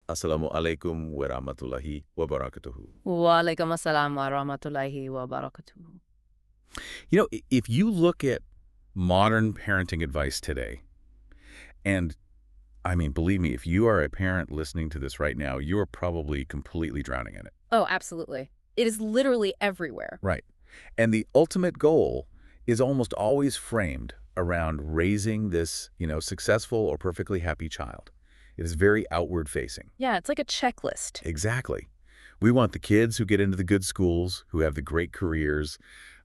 Assalamu alaikum wa rahmatullahi wa barakatuhu. Walaikum assalam wa rahmatullahi wa barakatuh. If you look at modern parenting advice today, and I mean, believe me, if you are a parent listening to this right now, you are probably completely drowning in it. Oh, absolutely. It is literally everywhere. Right. And the ultimate goal is almost always framed around raising this, successful or perfectly happy child. It is very outward facing. Yeah, it's like a checklist. Exactly. We want the kids who get into the good schools, who have the great careers,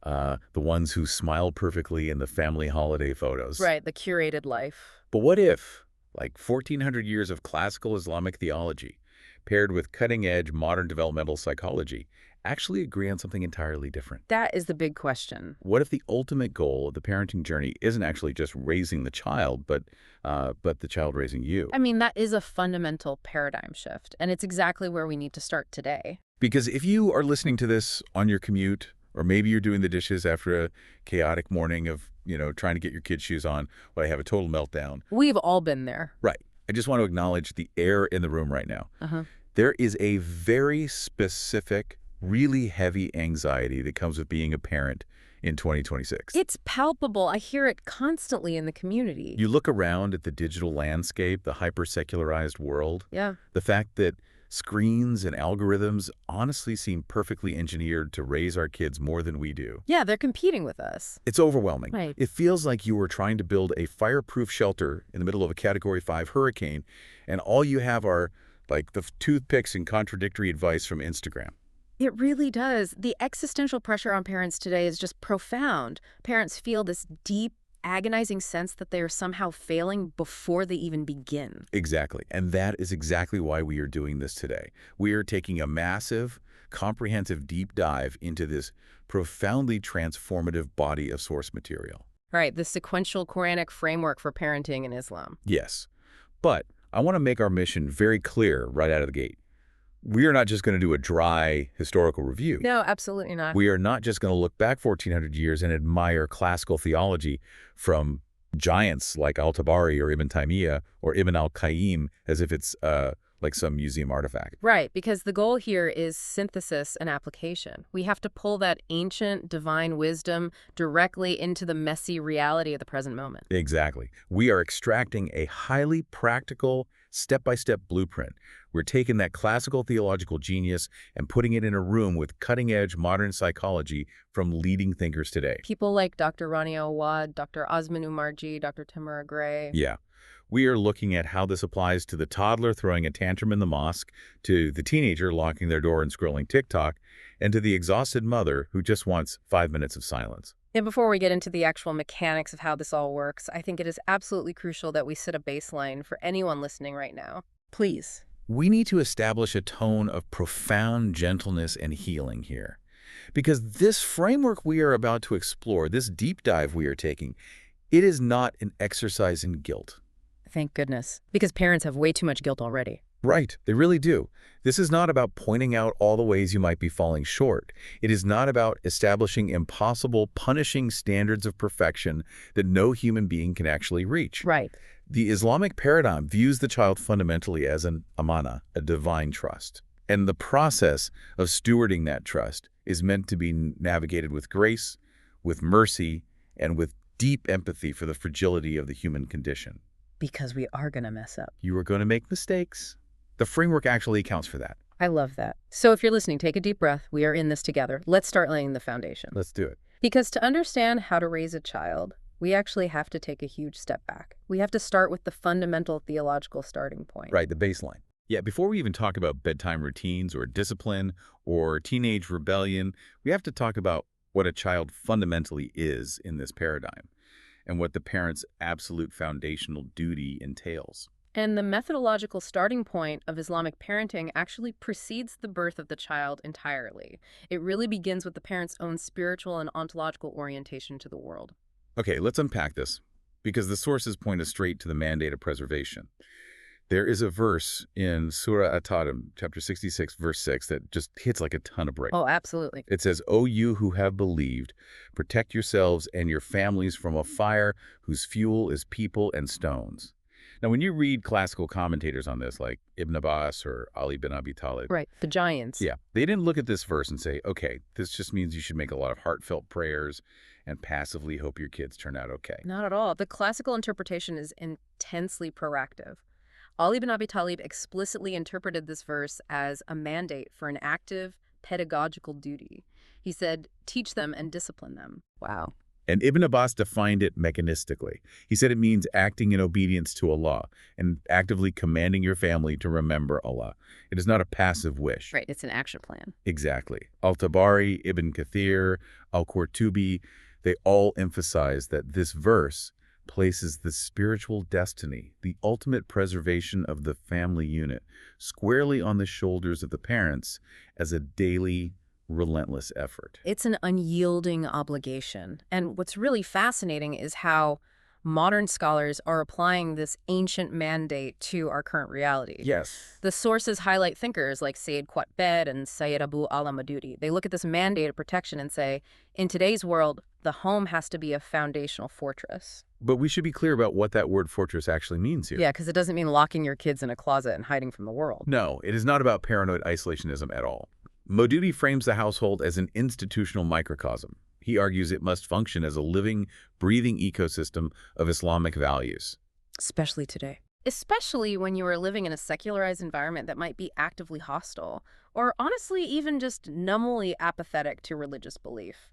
the ones who smile perfectly in the family holiday photos. Right, the curated life. But what if, like 1,400 years of classical Islamic theology, paired with cutting-edge modern developmental psychology, actually agree on something entirely different? That is the big question. What if the ultimate goal of the parenting journey isn't actually just raising the child, but the child raising you? I mean, that is a fundamental paradigm shift, and it's exactly where we need to start today. Because if you are listening to this on your commute, or maybe you're doing the dishes after a chaotic morning of, trying to get your kids' shoes on while I have a total meltdown. We've all been there. Right. I just want to acknowledge the air in the room right now. Uh-huh. There is a very specific, really heavy anxiety that comes with being a parent in 2026. It's palpable. I hear it constantly in the community. You look around at the digital landscape, the hyper-secularized world. Yeah. The fact that screens and algorithms honestly seem perfectly engineered to raise our kids more than we do. Yeah, they're competing with us. It's overwhelming. Right. It feels like you were trying to build a fireproof shelter in the middle of a Category 5 hurricane, and all you have are, like, the toothpicks and contradictory advice from Instagram. It really does. The existential pressure on parents today is just profound. Parents feel this deep, agonizing sense that they are somehow failing before they even begin. Exactly. And that is exactly why we are doing this today. We are taking a massive, comprehensive deep dive into this profoundly transformative body of source material. Right, the sequential Quranic framework for parenting in Islam. Yes. But I want to make our mission very clear right out of the gate. We are not just going to do a dry historical review. No, absolutely not. We are not just going to look back 1,400 years and admire classical theology from giants like Al-Tabari or Ibn Taymiyyah or Ibn al-Qayyim as if it's like some museum artifact. Right, because the goal here is synthesis and application. We have to pull that ancient divine wisdom directly into the messy reality of the present moment. Exactly. We are extracting a highly practical, step-by-step blueprint. We're taking that classical theological genius and putting it in a room with cutting-edge modern psychology from leading thinkers today. People like Dr. Rania Awad, Dr. Osman Umarji, Dr. Tamara Gray. Yeah. We are looking at how this applies to the toddler throwing a tantrum in the mosque, to the teenager locking their door and scrolling TikTok, and to the exhausted mother who just wants 5 minutes of silence. And before we get into the actual mechanics of how this all works, I think it is absolutely crucial that we set a baseline for anyone listening right now. Please. We need to establish a tone of profound gentleness and healing here. Because this framework we are about to explore, this deep dive we are taking, it is not an exercise in guilt. Thank goodness. Because parents have way too much guilt already. Right, they really do. This is not about pointing out all the ways you might be falling short. It is not about establishing impossible, punishing standards of perfection that no human being can actually reach. Right. The Islamic paradigm views the child fundamentally as an amana, a divine trust. And the process of stewarding that trust is meant to be navigated with grace, with mercy, and with deep empathy for the fragility of the human condition. Because we are going to mess up. You are going to make mistakes. The framework actually accounts for that. I love that. So if you're listening, take a deep breath. We are in this together. Let's start laying the foundation. Let's do it. Because to understand how to raise a child, we actually have to take a huge step back. We have to start with the fundamental theological starting point. Right, the baseline. Yeah, before we even talk about bedtime routines or discipline or teenage rebellion, we have to talk about what a child fundamentally is in this paradigm and what the parent's absolute foundational duty entails. And the methodological starting point of Islamic parenting actually precedes the birth of the child entirely. It really begins with the parent's own spiritual and ontological orientation to the world. Okay, let's unpack this, because the sources point us straight to the mandate of preservation. There is a verse in Surah At-Tarim, chapter 66, verse 6, that just hits like a ton of bricks. Oh, absolutely. It says, "O you who have believed, protect yourselves and your families from a fire whose fuel is people and stones." Now, when you read classical commentators on this, like Ibn Abbas or Ali bin Abi Talib, Right, the giants. yeah, they didn't look at this verse and say, okay, this just means you should make a lot of heartfelt prayers and passively hope your kids turn out okay. Not at all. The classical interpretation is intensely proactive. Ali bin Abi Talib explicitly interpreted this verse as a mandate for an active pedagogical duty. He said, teach them and discipline them. Wow. And Ibn Abbas defined it mechanistically. He said it means acting in obedience to Allah and actively commanding your family to remember Allah. It is not a passive wish. Right, it's an action plan. Exactly. Al-Tabari, Ibn Kathir, Al-Qurtubi, they all emphasize that this verse places the spiritual destiny, the ultimate preservation of the family unit, squarely on the shoulders of the parents as a daily, relentless effort. It's an unyielding obligation. And what's really fascinating is how modern scholars are applying this ancient mandate to our current reality. Yes. The sources highlight thinkers like Sayyid Qutb and Sayyid Abu al-Maududi. They look at this mandate of protection and say, in today's world, the home has to be a foundational fortress. But we should be clear about what that word fortress actually means here. Yeah, because it doesn't mean locking your kids in a closet and hiding from the world. No, it is not about paranoid isolationism at all. Maududi frames the household as an institutional microcosm. He argues it must function as a living, breathing ecosystem of Islamic values. Especially today. Especially when you are living in a secularized environment that might be actively hostile, or honestly even just numbly apathetic to religious belief.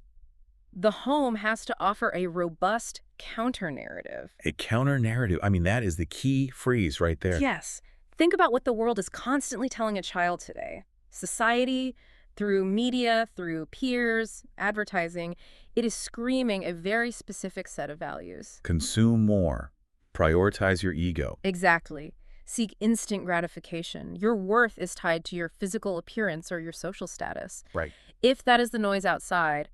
The home has to offer a robust counter-narrative. A counter-narrative. I mean, that is the key phrase right there. Yes. Think about what the world is constantly telling a child today. Society, through media, through peers, advertising, it is screaming a very specific set of values. Consume more. Prioritize your ego. Exactly. Seek instant gratification. Your worth is tied to your physical appearance or your social status. Right. If that is the noise outside,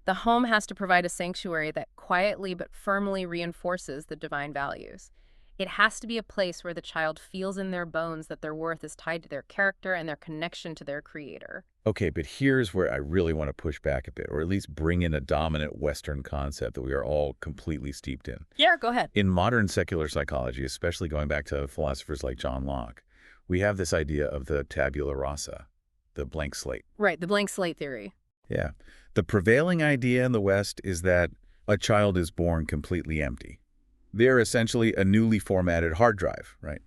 the home has to provide a sanctuary that quietly but firmly reinforces the divine values. It has to be a place where the child feels in their bones that their worth is tied to their character and their connection to their creator. Okay, but here's where I really want to push back a bit, or at least bring in a dominant Western concept that we are all completely steeped in. Yeah, go ahead. In modern secular psychology, especially going back to philosophers like John Locke, we have this idea of the tabula rasa, the blank slate. Right, the blank slate theory. Yeah. The prevailing idea in the West is that a child is born completely empty. They're essentially a newly formatted hard drive, right?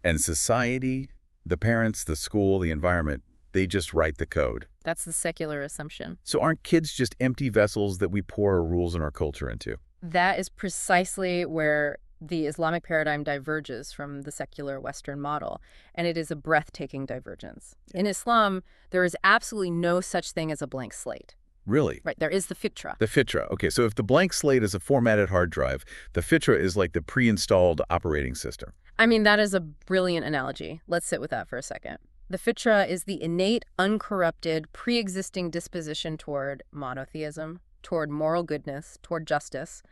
And society, the parents, the school, the environment, they just write the code. That's the secular assumption. So aren't kids just empty vessels that we pour our rules and our culture into? That is precisely where the Islamic paradigm diverges from the secular Western model, and it is a breathtaking divergence. In Islam, there is absolutely no such thing as a blank slate. Really? Right, there is the Fitrah. The Fitrah. Okay, so if the blank slate is a formatted hard drive, the Fitrah is like the pre-installed operating system. I mean, that is a brilliant analogy. Let's sit with that for a second. The Fitrah is the innate, uncorrupted, pre-existing disposition toward monotheism, toward moral goodness, toward justice,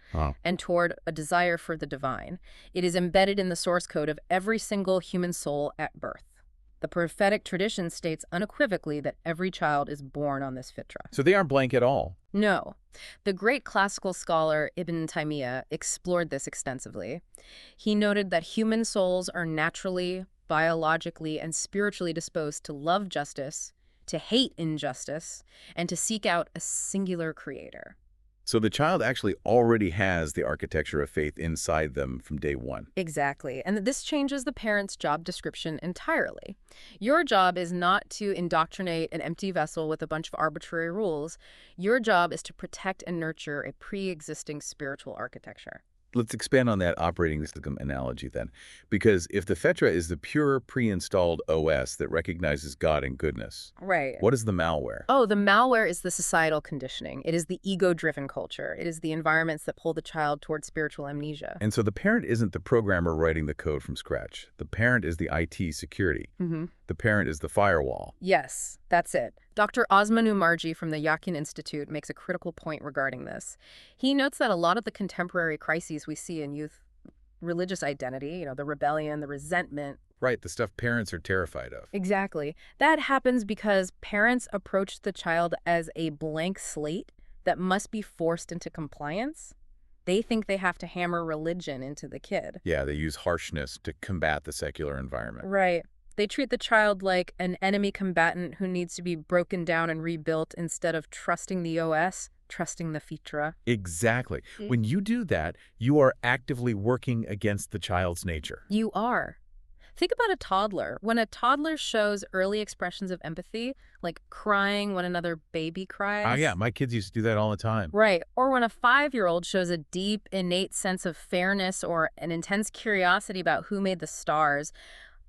and toward a desire for the divine. It is embedded in the source code of every single human soul at birth. The prophetic tradition states unequivocally that every child is born on this fitrah. So they aren't blank at all. No. The great classical scholar Ibn Taymiyyah explored this extensively. He noted that human souls are naturally, biologically, and spiritually disposed to love justice, to hate injustice, and to seek out a singular creator. So the child actually already has the architecture of faith inside them from day one. Exactly. And this changes the parent's job description entirely. Your job is not to indoctrinate an empty vessel with a bunch of arbitrary rules. Your job is to protect and nurture a pre-existing spiritual architecture. Let's expand on that operating system analogy then. Because if the Fitrah is the pure pre-installed OS that recognizes God and goodness, right, what is the malware? Oh, the malware is the societal conditioning. It is the ego-driven culture. It is the environments that pull the child toward spiritual amnesia. And so the parent isn't the programmer writing the code from scratch. The parent is the IT security. The parent is the firewall. Yes, that's it. Dr. Osman Umarji from the Yakin Institute makes a critical point regarding this. He notes that a lot of the contemporary crises we see in youth religious identity, the rebellion, the resentment. Right, the stuff parents are terrified of. Exactly. That happens because parents approach the child as a blank slate that must be forced into compliance. They think they have to hammer religion into the kid. Yeah, they use harshness to combat the secular environment. Right. They treat the child like an enemy combatant who needs to be broken down and rebuilt instead of trusting the OS, trusting the Fitrah. Exactly. When you do that, you are actively working against the child's nature. You are. Think about a toddler. When a toddler shows early expressions of empathy, like crying when another baby cries. Oh, yeah, my kids used to do that all the time. Right. Or when a 5-year-old shows a deep, innate sense of fairness or an intense curiosity about who made the stars.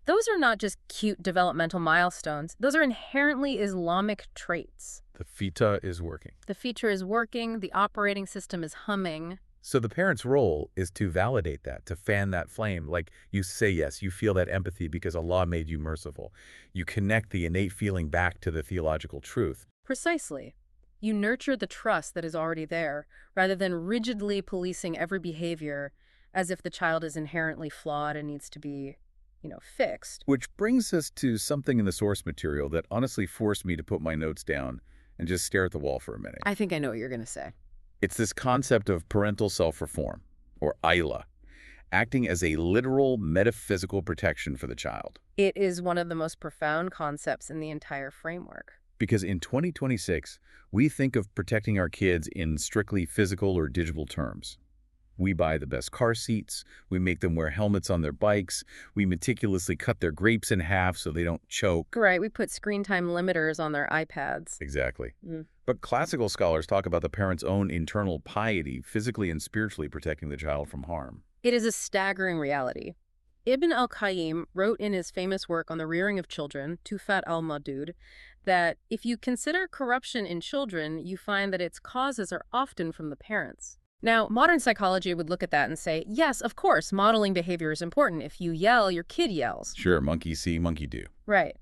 Those are not just cute developmental milestones. Those are inherently Islamic traits. The Fitrah is working. The feature is working, the operating system is humming. So the parent's role is to validate that, to fan that flame. Like you say yes, you feel that empathy because Allah made you merciful. You connect the innate feeling back to the theological truth. Precisely. You nurture the trust that is already there, rather than rigidly policing every behavior as if the child is inherently flawed and needs to be, fixed. Which brings us to something in the source material that honestly forced me to put my notes down and just stare at the wall for a minute. I think I know what you're going to say. It's this concept of parental self-reform, or ILA, acting as a literal metaphysical protection for the child. It is one of the most profound concepts in the entire framework. Because in 2026, we think of protecting our kids in strictly physical or digital terms. We buy the best car seats, we make them wear helmets on their bikes, we meticulously cut their grapes in half so they don't choke. Right, we put screen time limiters on their iPads. Exactly. But classical scholars talk about the parent's own internal piety, physically and spiritually protecting the child from harm. It is a staggering reality. Ibn al-Qayyim wrote in his famous work on the rearing of children, Tufat al-Madud, that if you consider corruption in children, you find that its causes are often from the parents. Now, modern psychology would look at that and say, yes, of course, modeling behavior is important. If you yell, your kid yells. Sure, monkey see, monkey do. Right.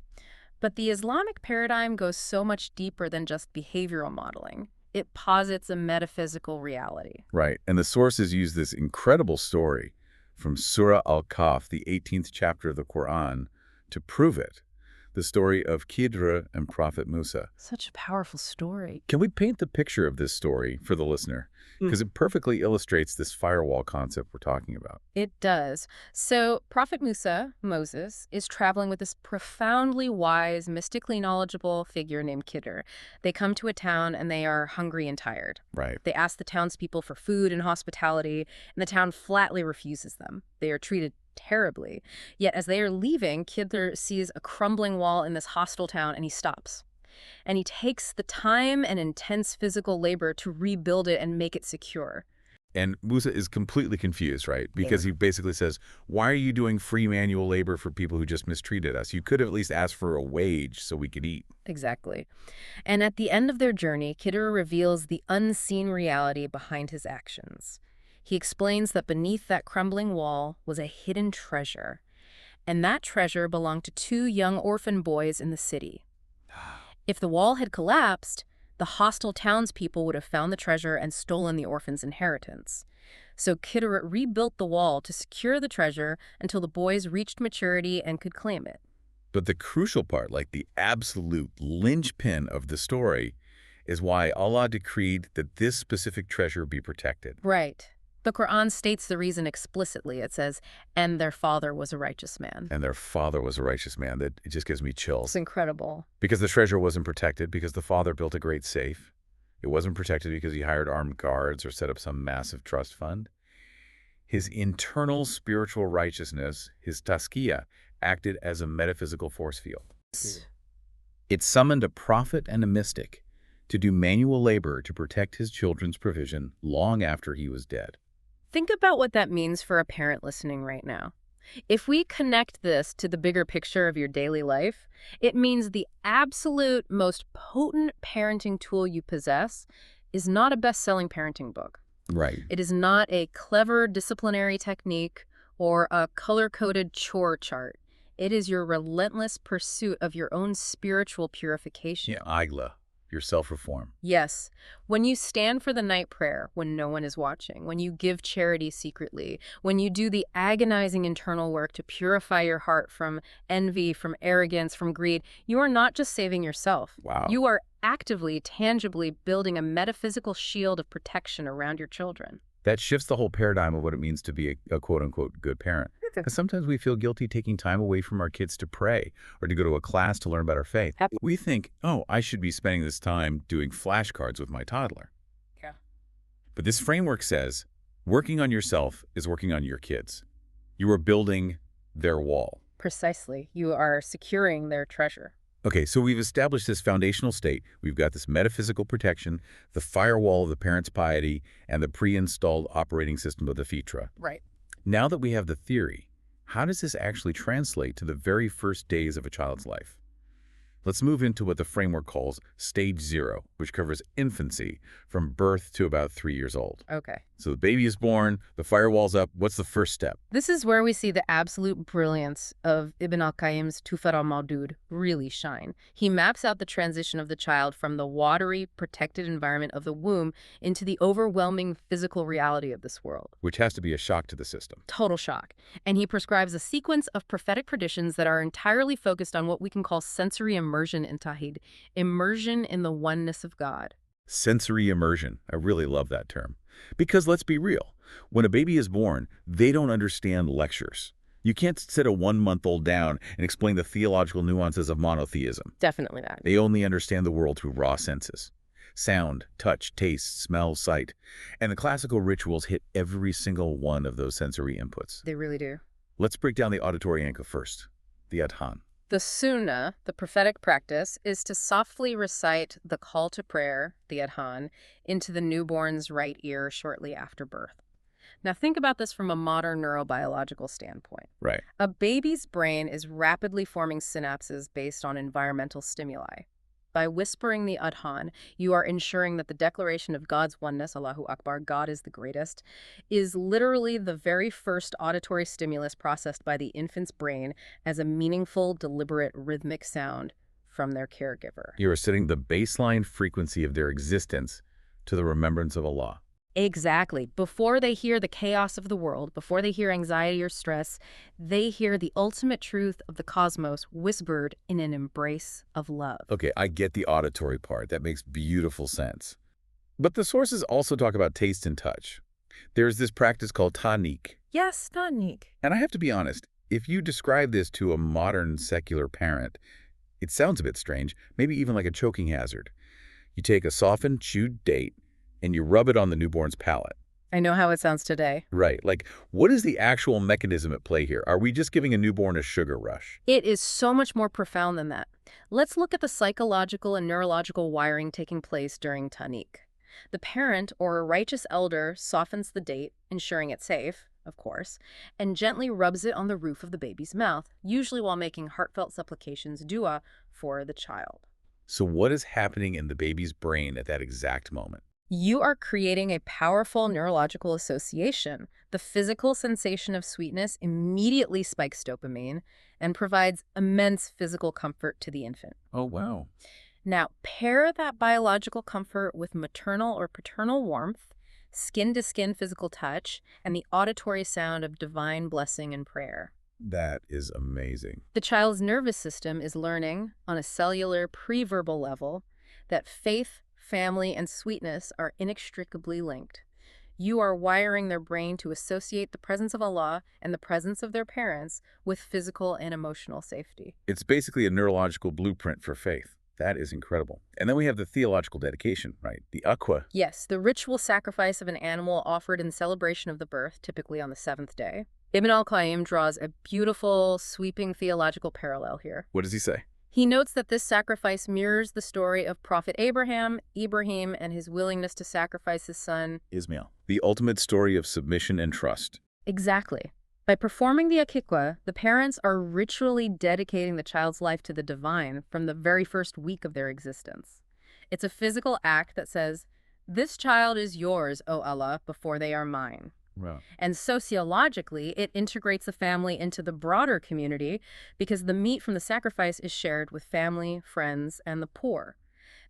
But the Islamic paradigm goes so much deeper than just behavioral modeling. It posits a metaphysical reality. Right, and the sources use this incredible story from Surah Al-Kahf, the 18th chapter of the Quran, to prove it. The story of Khidr and Prophet Musa. Such a powerful story. Can we paint the picture of this story for the listener? Because it perfectly illustrates this firewall concept we're talking about. It does. So Prophet Musa, Moses, is traveling with this profoundly wise, mystically knowledgeable figure named Khidr. They come to a town and they are hungry and tired. Right. They ask the townspeople for food and hospitality, and the town flatly refuses them. They are treated terribly. Yet as they are leaving, Khidr sees a crumbling wall in this hostile town and he stops. And he takes the time and intense physical labor to rebuild it and make it secure. And Musa is completely confused, right? Because he basically says, why are you doing free manual labor for people who just mistreated us? You could have at least asked for a wage so we could eat. Exactly. And at the end of their journey, Khidr reveals the unseen reality behind his actions. He explains that beneath that crumbling wall was a hidden treasure. And that treasure belonged to 2 young orphan boys in the city. If the wall had collapsed, the hostile townspeople would have found the treasure and stolen the orphan's inheritance. So Khidr rebuilt the wall to secure the treasure until the boys reached maturity and could claim it. But the crucial part, like the absolute linchpin of the story, is why Allah decreed that this specific treasure be protected. Right. The Quran states the reason explicitly. It says, and their father was a righteous man. And their father was a righteous man. That it just gives me chills. It's incredible. Because the treasure wasn't protected because the father built a great safe. It wasn't protected because he hired armed guards or set up some massive trust fund. His internal spiritual righteousness, his tazkiyah, acted as a metaphysical force field. It summoned a prophet and a mystic to do manual labor to protect his children's provision long after he was dead. Think about what that means for a parent listening right now. If we connect this to the bigger picture of your daily life, it means the absolute most potent parenting tool you possess is not a best-selling parenting book. Right. It is not a clever disciplinary technique or a color-coded chore chart. It is your relentless pursuit of your own spiritual purification. Yeah, Agla. Your self-reform. Yes. When you stand for the night prayer when no one is watching, when you give charity secretly, when you do the agonizing internal work to purify your heart from envy, from arrogance, from greed, you are not just saving yourself. Wow. You are actively, tangibly building a metaphysical shield of protection around your children. That shifts the whole paradigm of what it means to be a quote-unquote good parent. Because sometimes we feel guilty taking time away from our kids to pray or to go to a class to learn about our faith. We think, oh, I should be spending this time doing flashcards with my toddler. Yeah. But this framework says working on yourself is working on your kids. You are building their wall. Precisely. You are securing their treasure. Okay, so we've established this foundational state. We've got this metaphysical protection, the firewall of the parent's piety, and the pre-installed operating system of the Fitrah. Right. Now that we have the theory, how does this actually translate to the very first days of a child's life? Let's move into what the framework calls stage 0, which covers infancy from birth to about 3 years old. Okay. So the baby is born, the firewall's up. What's the first step? This is where we see the absolute brilliance of Ibn al-Qayyim's Tufar al-Mawdud really shine. He maps out the transition of the child from the watery, protected environment of the womb into the overwhelming physical reality of this world. Which has to be a shock to the system. Total shock. And he prescribes a sequence of prophetic traditions that are entirely focused on what we can call sensory immersion in Tawhid, immersion in the oneness of God. Sensory immersion. I really love that term. Because let's be real, when a baby is born, they don't understand lectures. You can't sit a 1-month-old down and explain the theological nuances of monotheism. Definitely not. They only understand the world through raw senses. Sound, touch, taste, smell, sight. And the classical rituals hit every single one of those sensory inputs. They really do. Let's break down the auditory anchor first, the adhan. The sunnah, the prophetic practice, is to softly recite the call to prayer, the adhan, into the newborn's right ear shortly after birth. Now think about this from a modern neurobiological standpoint. Right. A baby's brain is rapidly forming synapses based on environmental stimuli. By whispering the adhan, you are ensuring that the declaration of God's oneness, Allahu Akbar, God is the greatest, is literally the very first auditory stimulus processed by the infant's brain as a meaningful, deliberate, rhythmic sound from their caregiver. You are setting the baseline frequency of their existence to the remembrance of Allah. Exactly. Before they hear the chaos of the world, before they hear anxiety or stress, they hear the ultimate truth of the cosmos whispered in an embrace of love. Okay, I get the auditory part. That makes beautiful sense. But the sources also talk about taste and touch. There's this practice called tahnik. Yes, tahnik. And I have to be honest, if you describe this to a modern secular parent, it sounds a bit strange, maybe even like a choking hazard. You take a softened, chewed date, and you rub it on the newborn's palate. I know how it sounds today. Right. Like, what is the actual mechanism at play here? Are we just giving a newborn a sugar rush? It is so much more profound than that. Let's look at the psychological and neurological wiring taking place during tahnik. The parent or a righteous elder softens the date, ensuring it's safe, of course, and gently rubs it on the roof of the baby's mouth, usually while making heartfelt supplications, dua, for the child. So what is happening in the baby's brain at that exact moment? You are creating a powerful neurological association. The physical sensation of sweetness immediately spikes dopamine and provides immense physical comfort to the infant. Oh, wow. Now, pair that biological comfort with maternal or paternal warmth, skin-to-skin physical touch, and the auditory sound of divine blessing and prayer. That is amazing. The child's nervous system is learning, on a cellular pre-verbal level, that faith, family, and sweetness are inextricably linked. You are wiring their brain to associate the presence of Allah and the presence of their parents with physical and emotional safety. It's basically a neurological blueprint for faith. That is incredible. And then we have the theological dedication, right? The akwa. Yes, the ritual sacrifice of an animal offered in celebration of the birth, typically on the 7th day. Ibn al-Qayyim draws a beautiful, sweeping theological parallel here. What does he say? He notes that this sacrifice mirrors the story of Prophet Ibrahim, and his willingness to sacrifice his son, Ismail. The ultimate story of submission and trust. Exactly. By performing the akikwa, the parents are ritually dedicating the child's life to the divine from the very first week of their existence. It's a physical act that says, "This child is yours, O Allah, before they are mine." Wow. And sociologically, it integrates the family into the broader community because the meat from the sacrifice is shared with family, friends, and the poor.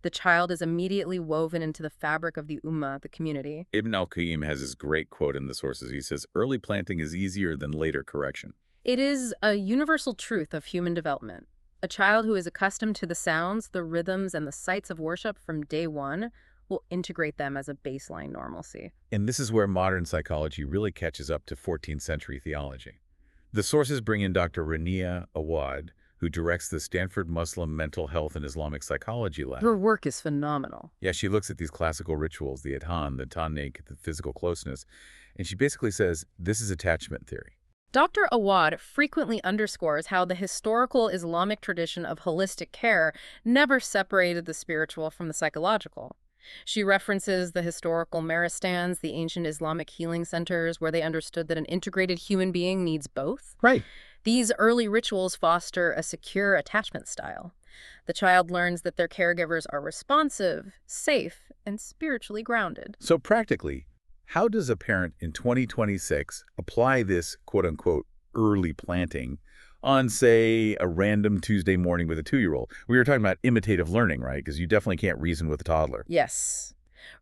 The child is immediately woven into the fabric of the ummah, the community. Ibn al-Qayyim has this great quote in the sources. He says, early planting is easier than later correction. It is a universal truth of human development. A child who is accustomed to the sounds, the rhythms, and the sights of worship from day one will integrate them as a baseline normalcy. And this is where modern psychology really catches up to 14th century theology. The sources bring in Dr. Rania Awad, who directs the Stanford Muslim Mental Health and Islamic Psychology Lab. Her work is phenomenal. Yeah, she looks at these classical rituals, the adhan, the tannik, the physical closeness, and she basically says this is attachment theory. Dr. Awad frequently underscores how the historical Islamic tradition of holistic care never separated the spiritual from the psychological. She references the historical Maristans, the ancient Islamic healing centers, where they understood that an integrated human being needs both. Right. These early rituals foster a secure attachment style. The child learns that their caregivers are responsive, safe, and spiritually grounded. So practically, how does a parent in 2026 apply this quote-unquote early planting on, say, a random Tuesday morning with a 2-year-old? We were talking about imitative learning, right? Because you definitely can't reason with a toddler. Yes.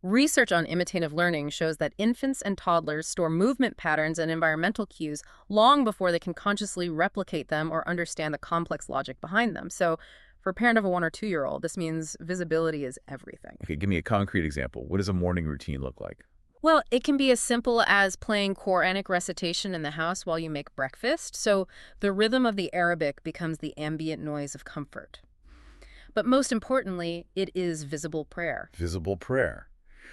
Research on imitative learning shows that infants and toddlers store movement patterns and environmental cues long before they can consciously replicate them or understand the complex logic behind them. So for a parent of a 1 or 2-year-old, this means visibility is everything. Okay, give me a concrete example. What does a morning routine look like? Well, it can be as simple as playing Quranic recitation in the house while you make breakfast, so the rhythm of the Arabic becomes the ambient noise of comfort. But most importantly, it is visible prayer. Visible prayer,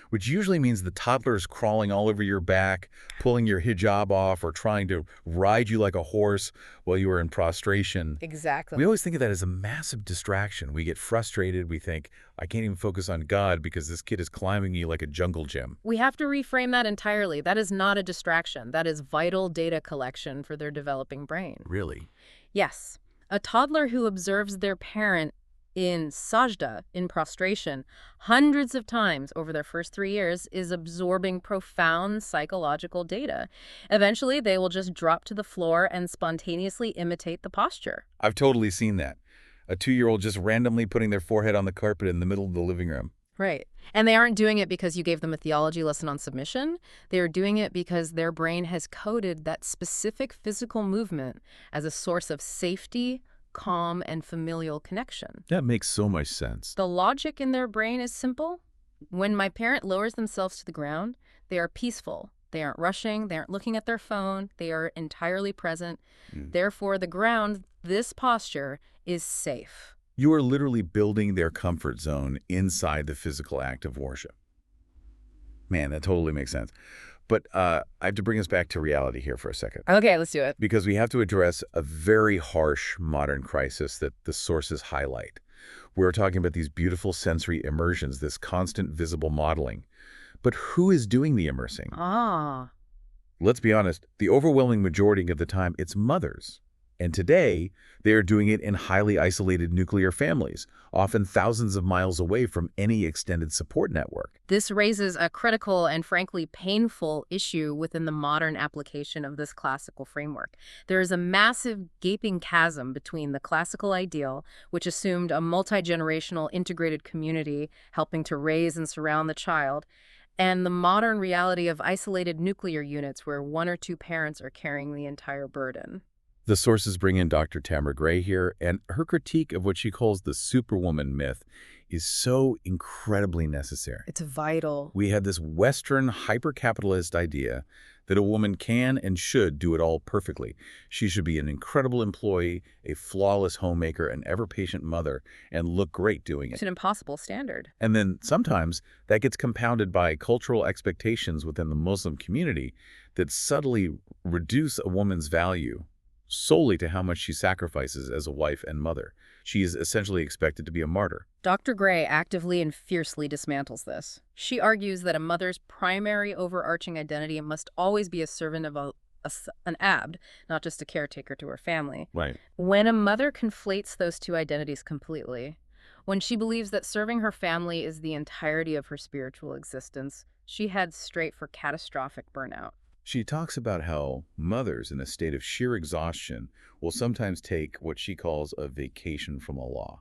which usually means the toddler is crawling all over your back, pulling your hijab off, or trying to ride you like a horse while you are in prostration. Exactly. We always think of that as a massive distraction. We get frustrated. We think, I can't even focus on God because this kid is climbing me like a jungle gym. We have to reframe that entirely. That is not a distraction. That is vital data collection for their developing brain. Really? Yes. A toddler who observes their parent in sajda, in prostration, hundreds of times over their first 3 years is absorbing profound psychological data. Eventually, they will just drop to the floor and spontaneously imitate the posture. I've totally seen that. A 2-year-old just randomly putting their forehead on the carpet in the middle of the living room. Right. And they aren't doing it because you gave them a theology lesson on submission. They are doing it because their brain has coded that specific physical movement as a source of safety, calm, and familial connection. That makes so much sense. The logic in their brain is simple. When my parent lowers themselves to the ground, they are peaceful. They aren't rushing. They aren't looking at their phone. They are entirely present. Therefore, the ground, this posture, is safe. You are literally building their comfort zone inside the physical act of worship. Man, that totally makes sense. But I have to bring us back to reality here for a second. Okay, let's do it. Because we have to address a very harsh modern crisis that the sources highlight. We're talking about these beautiful sensory immersions, this constant visible modeling. But who is doing the immersing? Let's be honest, the overwhelming majority of the time, it's mothers. And today, they are doing it in highly isolated nuclear families, often thousands of miles away from any extended support network. This raises a critical and frankly painful issue within the modern application of this classical framework. There is a massive gaping chasm between the classical ideal, which assumed a multi-generational integrated community helping to raise and surround the child, and the modern reality of isolated nuclear units where 1 or 2 parents are carrying the entire burden. The sources bring in Dr. Tamara Gray here, and her critique of what she calls the superwoman myth is so incredibly necessary. It's vital. We have this Western hyper-capitalist idea that a woman can and should do it all perfectly. She should be an incredible employee, a flawless homemaker, an ever-patient mother, and look great doing it. It's an impossible standard. And then sometimes that gets compounded by cultural expectations within the Muslim community that subtly reduce a woman's value solely to how much she sacrifices as a wife and mother. She is essentially expected to be a martyr. Dr. Gray actively and fiercely dismantles this. She argues that a mother's primary overarching identity must always be a servant of an abd, not just a caretaker to her family. Right. When a mother conflates those two identities completely, when she believes that serving her family is the entirety of her spiritual existence, she heads straight for catastrophic burnout. She talks about how mothers in a state of sheer exhaustion will sometimes take what she calls a vacation from Allah.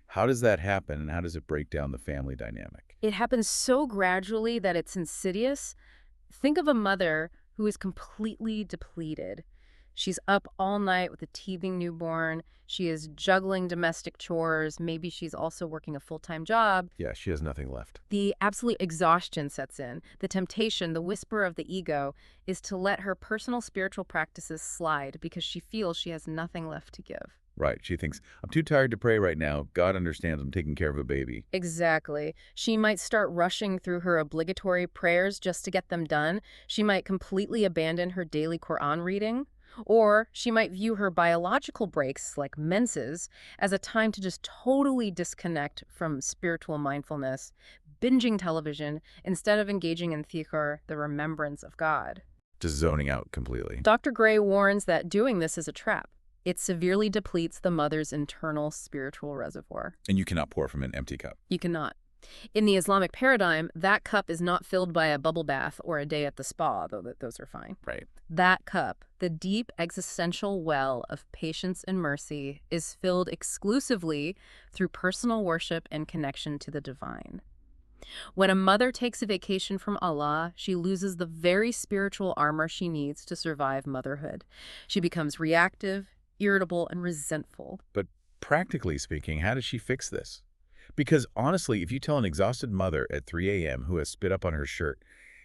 How does that happen, and how does it break down the family dynamic? It happens so gradually that it's insidious. Think of a mother who is completely depleted. She's up all night with a teething newborn. She is juggling domestic chores. Maybe she's also working a full-time job. Yeah, she has nothing left. The absolute exhaustion sets in. The temptation, the whisper of the ego, is to let her personal spiritual practices slide because she feels she has nothing left to give. Right. She thinks, I'm too tired to pray right now. God understands I'm taking care of a baby. Exactly. She might start rushing through her obligatory prayers just to get them done. She might completely abandon her daily Quran reading. Or she might view her biological breaks, like menses, as a time to just totally disconnect from spiritual mindfulness, binging television, instead of engaging in dhikr, the remembrance of God. Just zoning out completely. Dr. Gray warns that doing this is a trap. It severely depletes the mother's internal spiritual reservoir. And you cannot pour from an empty cup. You cannot. In the Islamic paradigm, that cup is not filled by a bubble bath or a day at the spa, though those are fine. Right. That cup, the deep existential well of patience and mercy, is filled exclusively through personal worship and connection to the divine. When a mother takes a vacation from Allah, she loses the very spiritual armor she needs to survive motherhood. She becomes reactive, irritable, and resentful. But practically speaking, how does she fix this? Because honestly, if you tell an exhausted mother at 3 a.m. who has spit up on her shirt,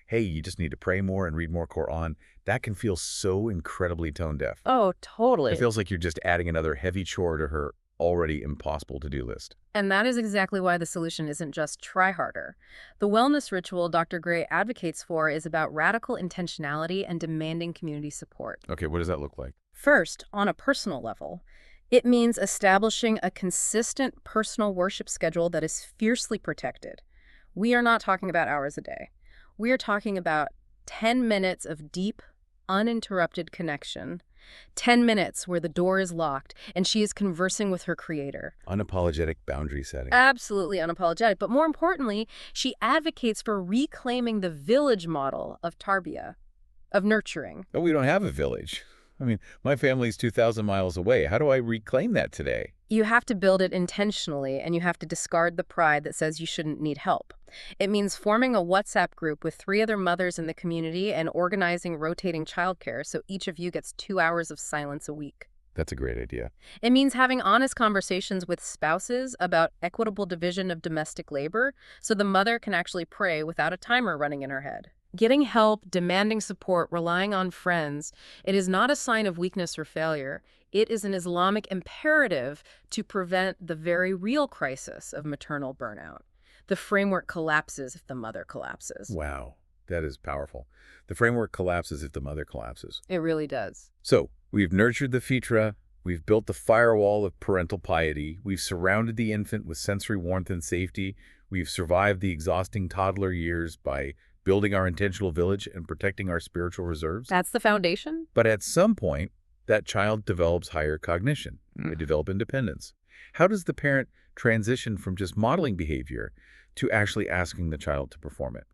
hey, you just need to pray more and read more Quran, that can feel so incredibly tone deaf. Oh, totally. It feels like you're just adding another heavy chore to her already impossible to-do list. And that is exactly why the solution isn't just try harder. The wellness ritual Dr. Gray advocates for is about radical intentionality and demanding community support. Okay, what does that look like? First, on a personal level, it means establishing a consistent personal worship schedule that is fiercely protected. We are not talking about hours a day. We are talking about 10 minutes of deep, uninterrupted connection, 10 minutes where the door is locked and she is conversing with her creator. Unapologetic boundary setting. Absolutely unapologetic. But more importantly, she advocates for reclaiming the village model of tarbiyah, of nurturing. But we don't have a village. I mean, my family's 2,000 miles away. How do I reclaim that today? You have to build it intentionally, and you have to discard the pride that says you shouldn't need help. It means forming a WhatsApp group with 3 other mothers in the community and organizing rotating childcare so each of you gets 2 hours of silence a week. That's a great idea. It means having honest conversations with spouses about equitable division of domestic labor so the mother can actually pray without a timer running in her head. Getting help, demanding support, relying on friends, it is not a sign of weakness or failure. It is an Islamic imperative to prevent the very real crisis of maternal burnout. The framework collapses if the mother collapses. Wow, that is powerful. The framework collapses if the mother collapses. It really does. So, we've nurtured the Fitrah, we've built the firewall of parental piety, we've surrounded the infant with sensory warmth and safety, we've survived the exhausting toddler years by building our intentional village and protecting our spiritual reserves. That's the foundation? But at some point, that child develops higher cognition. They develop independence. How does the parent transition from just modeling behavior to actually asking the child to perform it?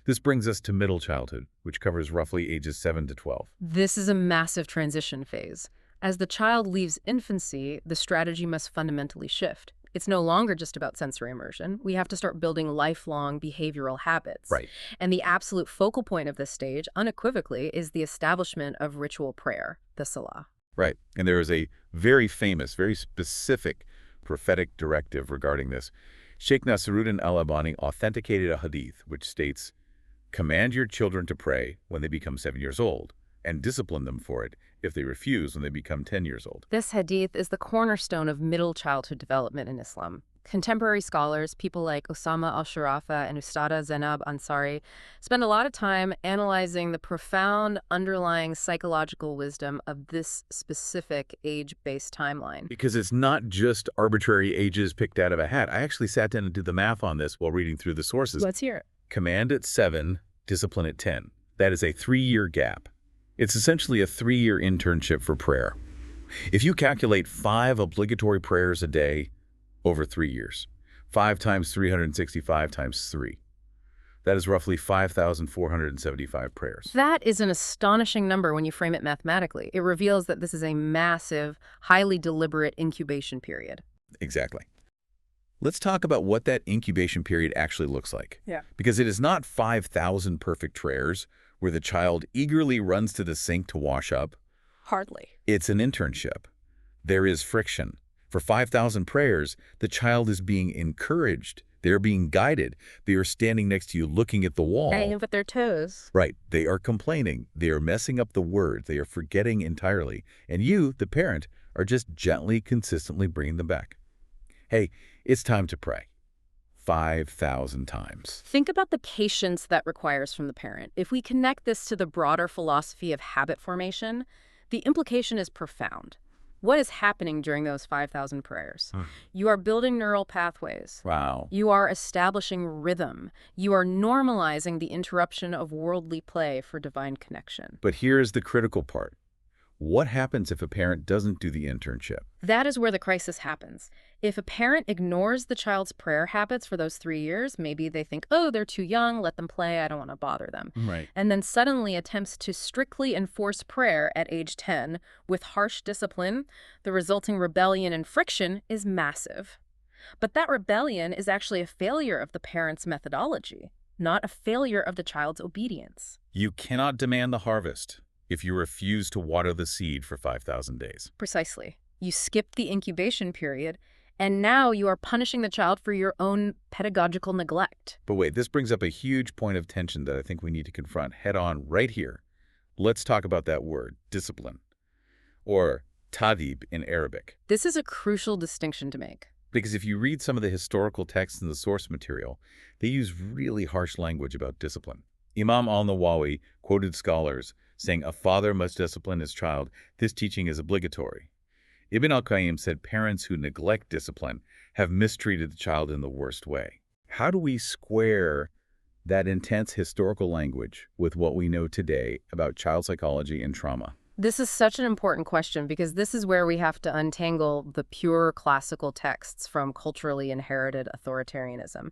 This brings us to middle childhood, which covers roughly ages 7 to 12. This is a massive transition phase. As the child leaves infancy, the strategy must fundamentally shift. It's no longer just about sensory immersion. We have to start building lifelong behavioral habits. Right. And the absolute focal point of this stage, unequivocally, is the establishment of ritual prayer, the salah. Right. And there is a very famous, very specific prophetic directive regarding this. Sheikh Nasiruddin al-Albani authenticated a hadith which states, "Command your children to pray when they become 7 years old, and discipline them for it if they refuse when they become 10 years old." This hadith is the cornerstone of middle childhood development in Islam. Contemporary scholars, people like Osama al-Sharafa and Ustada Zainab Ansari, spend a lot of time analyzing the profound underlying psychological wisdom of this specific age-based timeline. Because it's not just arbitrary ages picked out of a hat. I actually sat down and did the math on this while reading through the sources. Let's hear it. Command at 7, discipline at 10. That is a 3-year gap. It's essentially a 3-year internship for prayer. If you calculate 5 obligatory prayers a day over 3 years, 5 times 365 times 3, that is roughly 5,475 prayers. That is an astonishing number when you frame it mathematically. It reveals that this is a massive, highly deliberate incubation period. Exactly. Let's talk about what that incubation period actually looks like. Yeah. Because it is not 5,000 perfect prayers where the child eagerly runs to the sink to wash up. Hardly. It's an internship. There is friction. For 5,000 prayers, the child is being encouraged. They're being guided. They are standing next to you looking at the wall. Hanging with their toes. Right. They are complaining. They are messing up the words. They are forgetting entirely. And you, the parent, are just gently, consistently bringing them back. Hey, it's time to pray. 5,000 times. Think about the patience that requires from the parent. If we connect this to the broader philosophy of habit formation, the implication is profound. What is happening during those 5,000 prayers? You are building neural pathways. Wow. You are establishing rhythm. You are normalizing the interruption of worldly play for divine connection. But here's the critical part. What happens if a parent doesn't do the internship? That is where the crisis happens. If a parent ignores the child's prayer habits for those 3 years, maybe they think, oh, they're too young, let them play, I don't want to bother them. Right. And then suddenly attempts to strictly enforce prayer at age 10 with harsh discipline, the resulting rebellion and friction is massive. But that rebellion is actually a failure of the parent's methodology, not a failure of the child's obedience. You cannot demand the harvest if you refuse to water the seed for 5,000 days. Precisely. You skip the incubation period, and now you are punishing the child for your own pedagogical neglect. But wait, this brings up a huge point of tension that I think we need to confront head on right here. Let's talk about that word, discipline, or tadib in Arabic. This is a crucial distinction to make. Because if you read some of the historical texts in the source material, they use really harsh language about discipline. Imam al-Nawawi quoted scholars saying a father must discipline his child. This teaching is obligatory. Ibn al-Qayyim said parents who neglect discipline have mistreated the child in the worst way. How do we square that intense historical language with what we know today about child psychology and trauma? This is such an important question because this is where we have to untangle the pure classical texts from culturally inherited authoritarianism.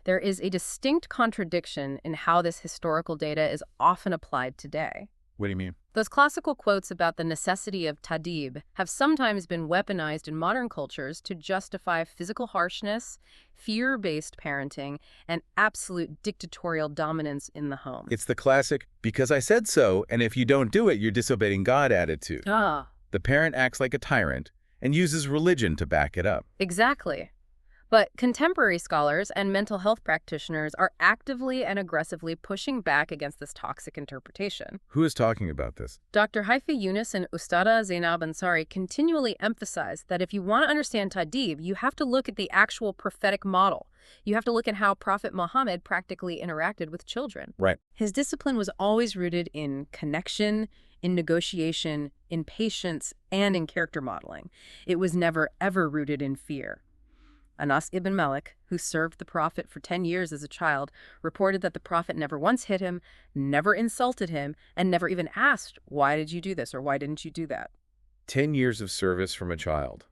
There is a distinct contradiction in how this historical data is often applied today. What do you mean? Those classical quotes about the necessity of tadib have sometimes been weaponized in modern cultures to justify physical harshness, fear-based parenting, and absolute dictatorial dominance in the home. It's the classic, because I said so, and if you don't do it, you're disobeying God attitude. The parent acts like a tyrant and uses religion to back it up. Exactly. But contemporary scholars and mental health practitioners are actively and aggressively pushing back against this toxic interpretation. Who is talking about this? Dr. Haifa Yunus and Ustada Zainab Ansari continually emphasize that if you want to understand Tadib, you have to look at the actual prophetic model. You have to look at how Prophet Muhammad practically interacted with children. Right. His discipline was always rooted in connection, in negotiation, in patience, and in character modeling. It was never, ever rooted in fear. Anas ibn Malik, who served the Prophet for 10 years as a child, reported that the Prophet never once hit him, never insulted him, and never even asked, why did you do this or why didn't you do that? 10 years of service from a child,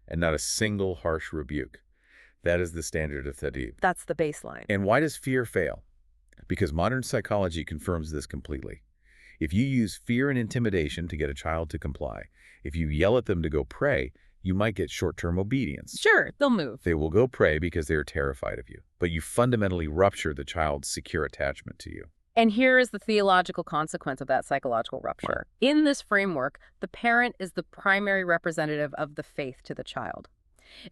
and not a single harsh rebuke. That is the standard of Tadib. That's the baseline. And why does fear fail? Because modern psychology confirms this completely. If you use fear and intimidation to get a child to comply, if you yell at them to go pray, you might get short-term obedience. Sure, they'll move. They will go pray because they are terrified of you, but you fundamentally rupture the child's secure attachment to you. And here is the theological consequence of that psychological rupture. In this framework, the parent is the primary representative of the faith to the child.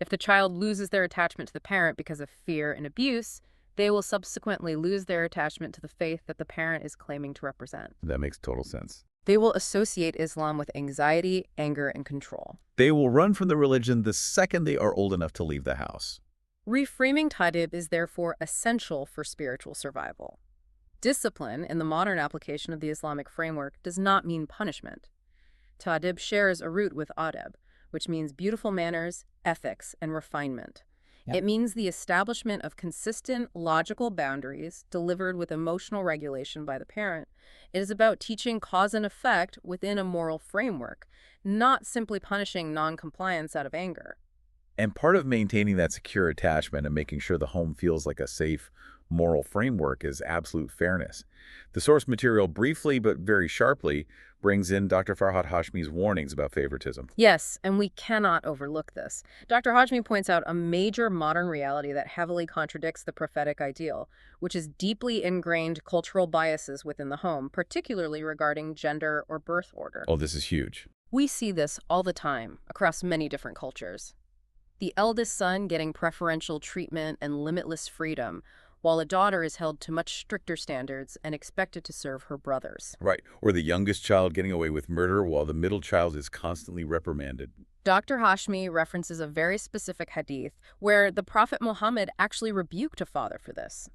If the child loses their attachment to the parent because of fear and abuse, they will subsequently lose their attachment to the faith that the parent is claiming to represent. That makes total sense. They will associate Islam with anxiety, anger, and control. They will run from the religion the second they are old enough to leave the house. Reframing Tadib is therefore essential for spiritual survival. Discipline, in the modern application of the Islamic framework, does not mean punishment. Tadib shares a root with adab, which means beautiful manners, ethics, and refinement. Yeah. It means the establishment of consistent, logical boundaries delivered with emotional regulation by the parent. It is about teaching cause and effect within a moral framework, not simply punishing non-compliance out of anger. And part of maintaining that secure attachment and making sure the home feels like a safe, moral framework is absolute fairness. The source material briefly but very sharply brings in Dr. Farhad Hashmi's warnings about favoritism. Yes, and we cannot overlook this. Dr. Hashmi points out a major modern reality that heavily contradicts the prophetic ideal, which is deeply ingrained cultural biases within the home, particularly regarding gender or birth order. Oh, this is huge. We see this all the time across many different cultures. The eldest son getting preferential treatment and limitless freedom, while a daughter is held to much stricter standards and expected to serve her brothers. Right. Or the youngest child getting away with murder while the middle child is constantly reprimanded. Dr. Hashmi references a very specific hadith where the Prophet Muhammad actually rebuked a father for this.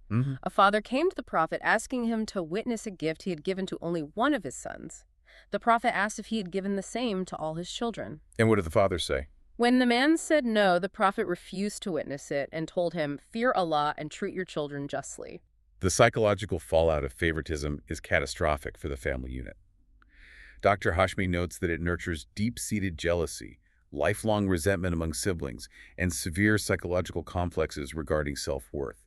A father came to the Prophet asking him to witness a gift he had given to only one of his sons. The Prophet asked if he had given the same to all his children. And what did the father say? When the man said no, the Prophet refused to witness it and told him, "Fear Allah and treat your children justly." The psychological fallout of favoritism is catastrophic for the family unit. Dr. Hashmi notes that it nurtures deep-seated jealousy, lifelong resentment among siblings, and severe psychological complexes regarding self-worth.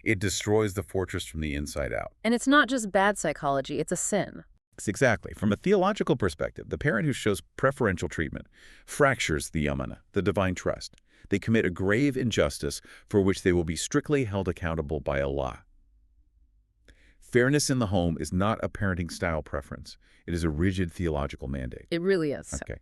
It destroys the fortress from the inside out. And it's not just bad psychology, it's a sin. Exactly. From a theological perspective, the parent who shows preferential treatment fractures the yamana, the divine trust. They commit a grave injustice for which they will be strictly held accountable by Allah. Fairness in the home is not a parenting style preference. It is a rigid theological mandate. It really is. Okay.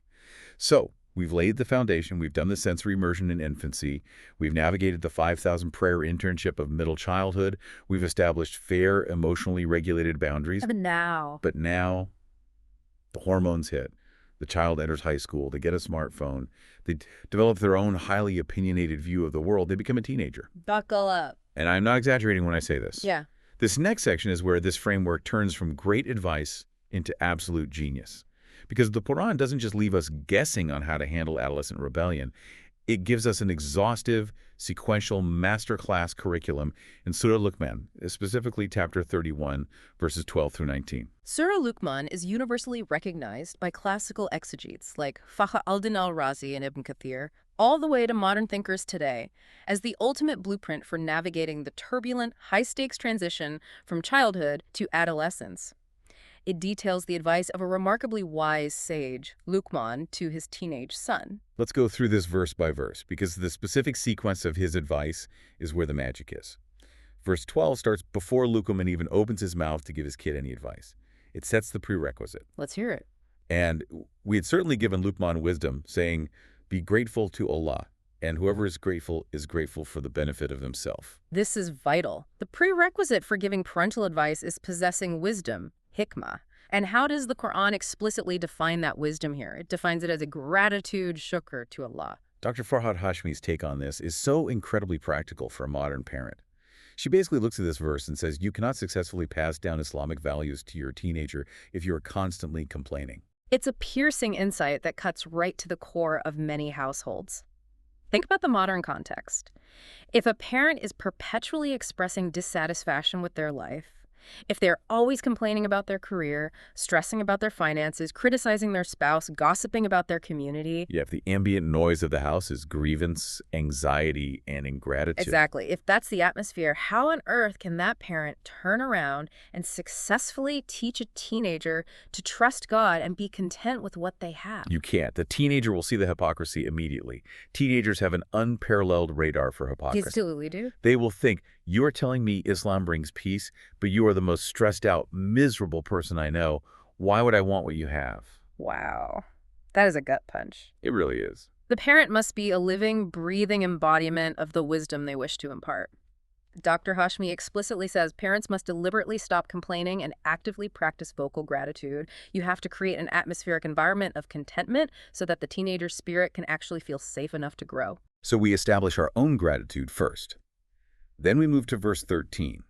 So, we've laid the foundation. We've done the sensory immersion in infancy. We've navigated the 5,000 prayer internship of middle childhood. We've established fair, emotionally regulated boundaries. But now, the hormones hit. The child enters high school. They get a smartphone. They develop their own highly opinionated view of the world. They become a teenager. Buckle up. And I'm not exaggerating when I say this. Yeah. This next section is where this framework turns from great advice into absolute genius. Because the Quran doesn't just leave us guessing on how to handle adolescent rebellion. It gives us an exhaustive, sequential masterclass curriculum in Surah Luqman, specifically chapter 31, verses 12 through 19. Surah Luqman is universally recognized by classical exegetes like Fakhr al-Din al-Razi and Ibn Kathir, all the way to modern thinkers today, as the ultimate blueprint for navigating the turbulent, high-stakes transition from childhood to adolescence. It details the advice of a remarkably wise sage, Luqman, to his teenage son. Let's go through this verse by verse, because the specific sequence of his advice is where the magic is. Verse 12 starts before Luqman even opens his mouth to give his kid any advice. It sets the prerequisite. Let's hear it. And we had certainly given Luqman wisdom, saying, be grateful to Allah, and whoever is grateful for the benefit of himself. This is vital. The prerequisite for giving parental advice is possessing wisdom, hikmah. And how does the Quran explicitly define that wisdom here? It defines it as a gratitude, shukr to Allah. Dr. Farhad Hashmi's take on this is so incredibly practical for a modern parent. She basically looks at this verse and says, you cannot successfully pass down Islamic values to your teenager if you are constantly complaining. It's a piercing insight that cuts right to the core of many households. Think about the modern context. If a parent is perpetually expressing dissatisfaction with their life, if they're always complaining about their career, stressing about their finances, criticizing their spouse, gossiping about their community. Yeah, if the ambient noise of the house is grievance, anxiety, and ingratitude. Exactly. If that's the atmosphere, how on earth can that parent turn around and successfully teach a teenager to trust God and be content with what they have? You can't. The teenager will see the hypocrisy immediately. Teenagers have an unparalleled radar for hypocrisy. They absolutely do. They will think, you are telling me Islam brings peace, but you are the most stressed out, miserable person I know. Why would I want what you have? Wow. That is a gut punch. It really is. The parent must be a living, breathing embodiment of the wisdom they wish to impart. Dr. Hashmi explicitly says parents must deliberately stop complaining and actively practice vocal gratitude. You have to create an atmospheric environment of contentment so that the teenager's spirit can actually feel safe enough to grow. So we establish our own gratitude first. Then we move to verse 13.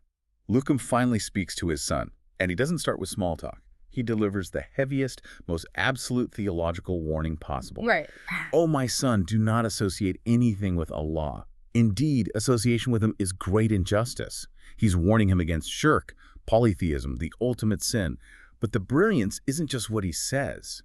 Luqman finally speaks to his son, and he doesn't start with small talk. He delivers the heaviest, most absolute theological warning possible. Right. Oh, my son, do not associate anything with Allah. Indeed, association with him is great injustice. He's warning him against shirk, polytheism, the ultimate sin. But the brilliance isn't just what he says.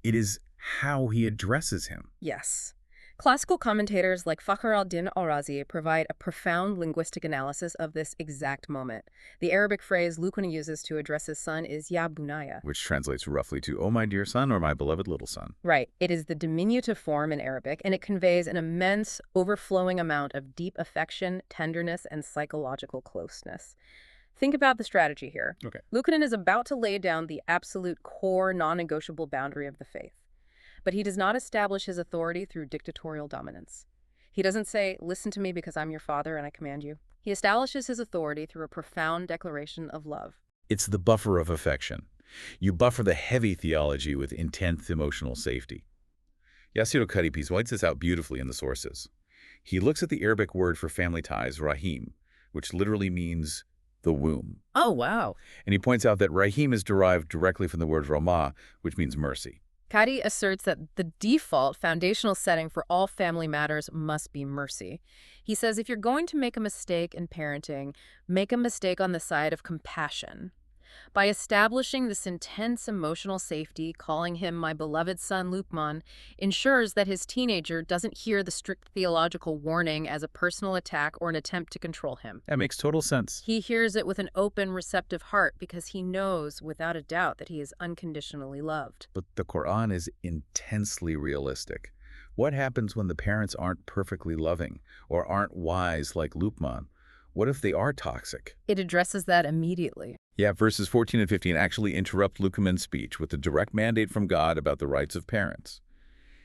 It is how he addresses him. Yes. Classical commentators like Fakhr al-Din al-Razi provide a profound linguistic analysis of this exact moment. The Arabic phrase Luqman uses to address his son is Ya Bunaya, which translates roughly to, oh, my dear son, or my beloved little son. Right. It is the diminutive form in Arabic, and it conveys an immense, overflowing amount of deep affection, tenderness, and psychological closeness. Think about the strategy here. Okay. Luqman is about to lay down the absolute core, non-negotiable boundary of the faith. But he does not establish his authority through dictatorial dominance. He doesn't say, listen to me because I'm your father and I command you. He establishes his authority through a profound declaration of love. It's the buffer of affection. You buffer the heavy theology with intense emotional safety. Yassir Qadhi points this out beautifully in the sources. He looks at the Arabic word for family ties, rahim, which literally means the womb. Oh, wow. And he points out that rahim is derived directly from the word Roma, which means mercy. Qadhi asserts that the default foundational setting for all family matters must be mercy. He says if you're going to make a mistake in parenting, make a mistake on the side of compassion. By establishing this intense emotional safety, calling him my beloved son Luqman ensures that his teenager doesn't hear the strict theological warning as a personal attack or an attempt to control him. That makes total sense. He hears it with an open, receptive heart because he knows without a doubt that he is unconditionally loved. But the Quran is intensely realistic. What happens when the parents aren't perfectly loving or aren't wise like Luqman? What if they are toxic? It addresses that immediately. Yeah, verses 14 and 15 actually interrupt Luqman's speech with a direct mandate from God about the rights of parents.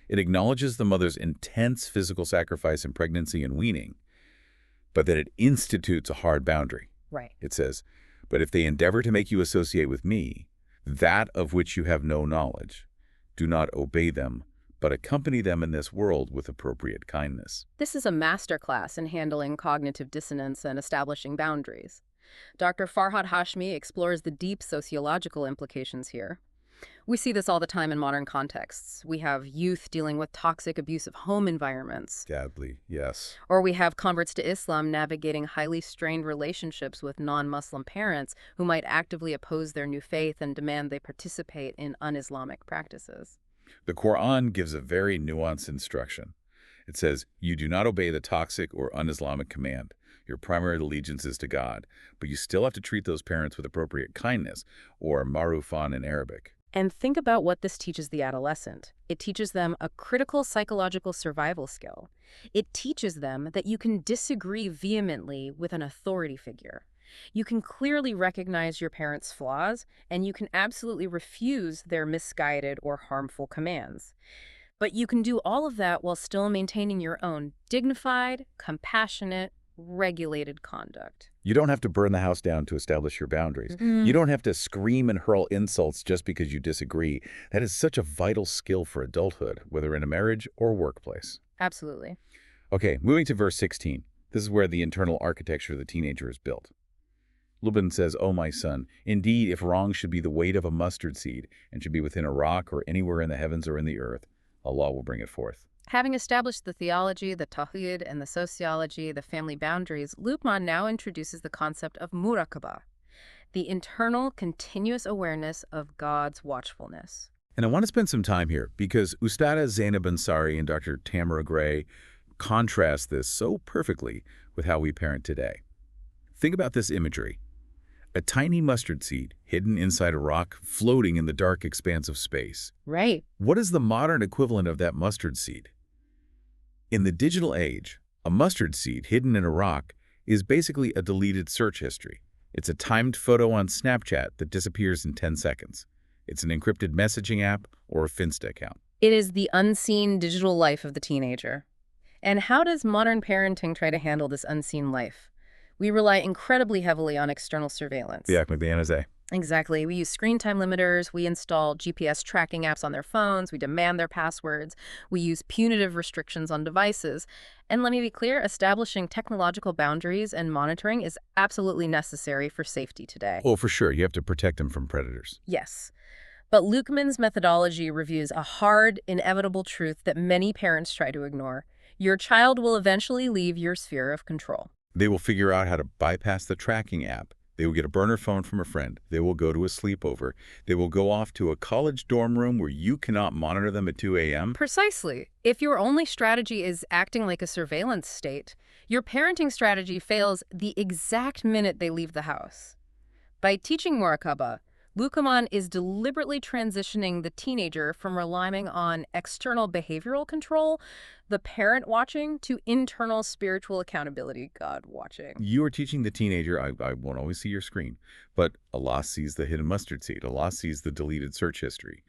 It acknowledges the mother's intense physical sacrifice in pregnancy and weaning, but that it institutes a hard boundary. Right. It says, but if they endeavor to make you associate with me, that of which you have no knowledge, do not obey them, but accompany them in this world with appropriate kindness. This is a masterclass in handling cognitive dissonance and establishing boundaries. Dr. Farhad Hashmi explores the deep sociological implications here. We see this all the time in modern contexts. We have youth dealing with toxic, abusive home environments. Sadly, yes. Or we have converts to Islam navigating highly strained relationships with non-Muslim parents who might actively oppose their new faith and demand they participate in un-Islamic practices. The Quran gives a very nuanced instruction. It says, you do not obey the toxic or un-Islamic command. Your primary allegiance is to God, but you still have to treat those parents with appropriate kindness, or marufan in Arabic. And think about what this teaches the adolescent. It teaches them a critical psychological survival skill. It teaches them that you can disagree vehemently with an authority figure. You can clearly recognize your parents' flaws, and you can absolutely refuse their misguided or harmful commands. But you can do all of that while still maintaining your own dignified, compassionate, regulated conduct. You don't have to burn the house down to establish your boundaries. You don't have to scream and hurl insults just because you disagree. That is such a vital skill for adulthood, whether in a marriage or workplace. Absolutely. Okay, moving to verse 16. This is where the internal architecture of the teenager is built. Luqman says, "O my son, indeed, if wrong should be the weight of a mustard seed and should be within a rock or anywhere in the heavens or in the earth, Allah will bring it forth." Having established the theology, the tawhid, and the sociology, the family boundaries, Luqman now introduces the concept of muraqabah, the internal, continuous awareness of God's watchfulness. And I want to spend some time here because Ustada Zainab Ansari and Dr. Tamara Gray contrast this so perfectly with how we parent today. Think about this imagery. A tiny mustard seed hidden inside a rock floating in the dark expanse of space. Right. What is the modern equivalent of that mustard seed? In the digital age, a mustard seed hidden in a rock is basically a deleted search history. It's a timed photo on Snapchat that disappears in 10 seconds. It's an encrypted messaging app or a Finsta account. It is the unseen digital life of the teenager. And how does modern parenting try to handle this unseen life? We rely incredibly heavily on external surveillance. The McDaniels. Exactly. We use screen time limiters, we install GPS tracking apps on their phones, we demand their passwords, we use punitive restrictions on devices. And let me be clear, establishing technological boundaries and monitoring is absolutely necessary for safety today. Oh, for sure. You have to protect them from predators. Yes. But Luqman's methodology reviews a hard, inevitable truth that many parents try to ignore. Your child will eventually leave your sphere of control. They will figure out how to bypass the tracking app. They will get a burner phone from a friend. They will go to a sleepover. They will go off to a college dorm room where you cannot monitor them at 2 a.m. Precisely. If your only strategy is acting like a surveillance state, your parenting strategy fails the exact minute they leave the house. By teaching muraqabah, Luqman is deliberately transitioning the teenager from relying on external behavioral control, the parent watching, to internal spiritual accountability, God watching. You are teaching the teenager, I won't always see your screen, but Allah sees the hidden mustard seed. Allah sees the deleted search history.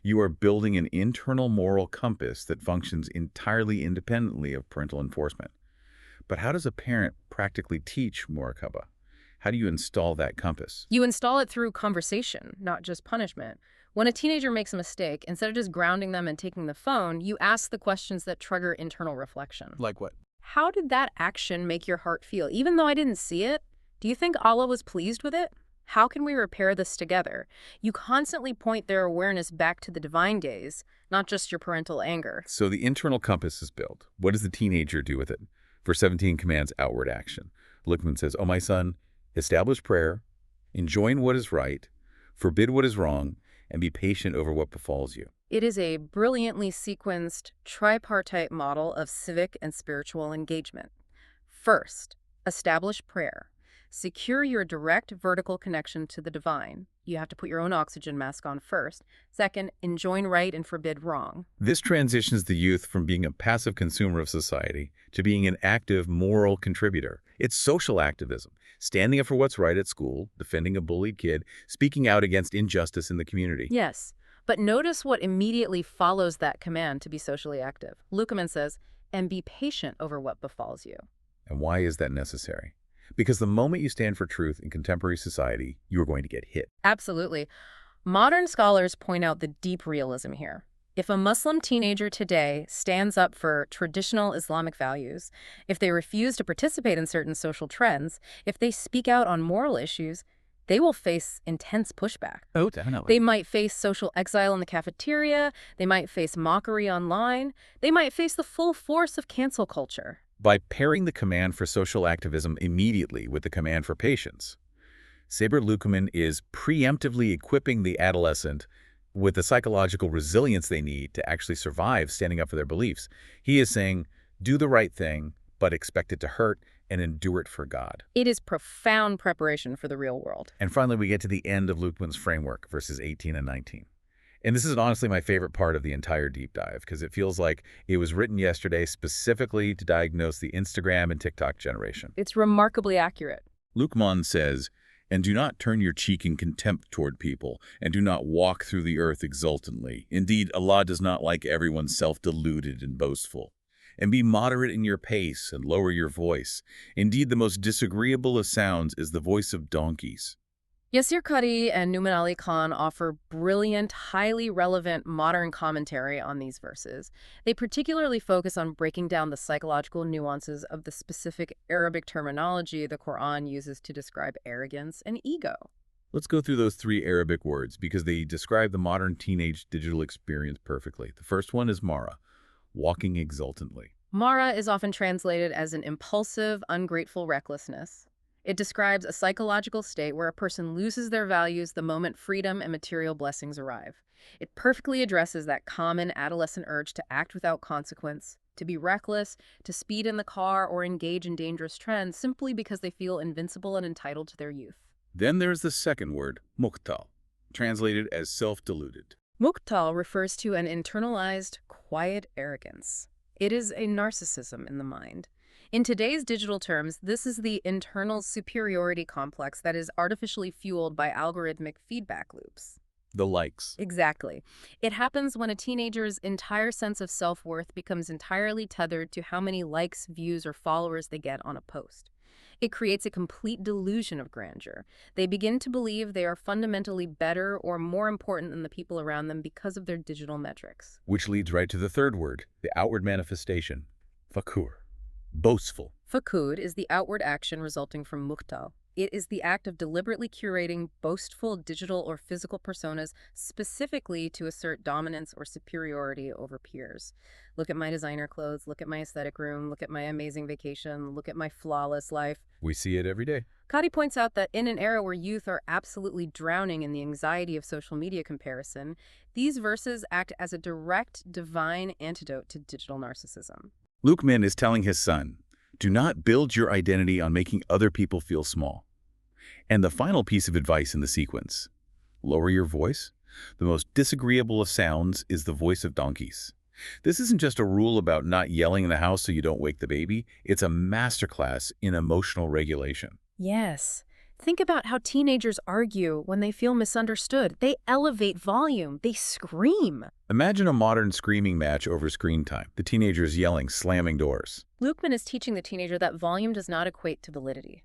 You are building an internal moral compass that functions entirely independently of parental enforcement. But how does a parent practically teach muraqabah? How do you install that compass? You install it through conversation, not just punishment. When a teenager makes a mistake, instead of just grounding them and taking the phone, you ask the questions that trigger internal reflection. Like what? How did that action make your heart feel? Even though I didn't see it, do you think Allah was pleased with it? How can we repair this together? You constantly point their awareness back to the divine gaze, not just your parental anger. So the internal compass is built. What does the teenager do with it? For 17 commands outward action. Luqman says, "O my son, establish prayer, enjoin what is right, forbid what is wrong, and be patient over what befalls you." It is a brilliantly sequenced, tripartite model of civic and spiritual engagement. First, establish prayer. Secure your direct vertical connection to the divine. You have to put your own oxygen mask on first. Second, enjoin right and forbid wrong. This transitions the youth from being a passive consumer of society to being an active moral contributor. It's social activism, standing up for what's right at school, defending a bullied kid, speaking out against injustice in the community. Yes, but notice what immediately follows that command to be socially active. Luqman says, and be patient over what befalls you. And why is that necessary? Because the moment you stand for truth in contemporary society, you are going to get hit. Absolutely. Modern scholars point out the deep realism here. If a Muslim teenager today stands up for traditional Islamic values, if they refuse to participate in certain social trends, if they speak out on moral issues, they will face intense pushback. Oh, definitely. They might face social exile in the cafeteria, they might face mockery online, they might face the full force of cancel culture. By pairing the command for social activism immediately with the command for patience, Saber Luqman is preemptively equipping the adolescent with the psychological resilience they need to actually survive standing up for their beliefs. He is saying, do the right thing, but expect it to hurt and endure it for God. It is profound preparation for the real world. And finally, we get to the end of Luqman's framework, verses 18 and 19. And this is honestly my favorite part of the entire deep dive because it feels like it was written yesterday specifically to diagnose the Instagram and TikTok generation. It's remarkably accurate. Luqman says, "And do not turn your cheek in contempt toward people, and do not walk through the earth exultantly. Indeed, Allah does not like everyone self-deluded and boastful. And be moderate in your pace and lower your voice. Indeed, the most disagreeable of sounds is the voice of donkeys." Yasir Qadhi and Numan Ali Khan offer brilliant, highly relevant modern commentary on these verses. They particularly focus on breaking down the psychological nuances of the specific Arabic terminology the Quran uses to describe arrogance and ego. Let's go through those 3 Arabic words because they describe the modern teenage digital experience perfectly. The first one is mara, walking exultantly. Mara is often translated as an impulsive, ungrateful recklessness. It describes a psychological state where a person loses their values the moment freedom and material blessings arrive. It perfectly addresses that common adolescent urge to act without consequence, to be reckless, to speed in the car or engage in dangerous trends simply because they feel invincible and entitled to their youth. Then there's the second word, muqtal, translated as self-deluded. Muqtal refers to an internalized, quiet arrogance. It is a narcissism in the mind. In today's digital terms, this is the internal superiority complex that is artificially fueled by algorithmic feedback loops. The likes. Exactly. It happens when a teenager's entire sense of self-worth becomes entirely tethered to how many likes, views, or followers they get on a post. It creates a complete delusion of grandeur. They begin to believe they are fundamentally better or more important than the people around them because of their digital metrics. Which leads right to the third word, the outward manifestation, fakhur, boastful. Fakhud is the outward action resulting from muqtal. It is the act of deliberately curating boastful digital or physical personas specifically to assert dominance or superiority over peers. Look at my designer clothes, look at my aesthetic room, look at my amazing vacation, look at my flawless life. We see it every day. Qadhi points out that in an era where youth are absolutely drowning in the anxiety of social media comparison, these verses act as a direct, divine antidote to digital narcissism. Luqman is telling his son, do not build your identity on making other people feel small. And the final piece of advice in the sequence, Lower your voice. The most disagreeable of sounds is the voice of donkeys. This isn't just a rule about not yelling in the house so you don't wake the baby. It's a masterclass in emotional regulation. Yes. Think about how teenagers argue when they feel misunderstood. They elevate volume. They scream. Imagine a modern screaming match over screen time. The teenagers yelling, slamming doors. Lukeman is teaching the teenager that volume does not equate to validity.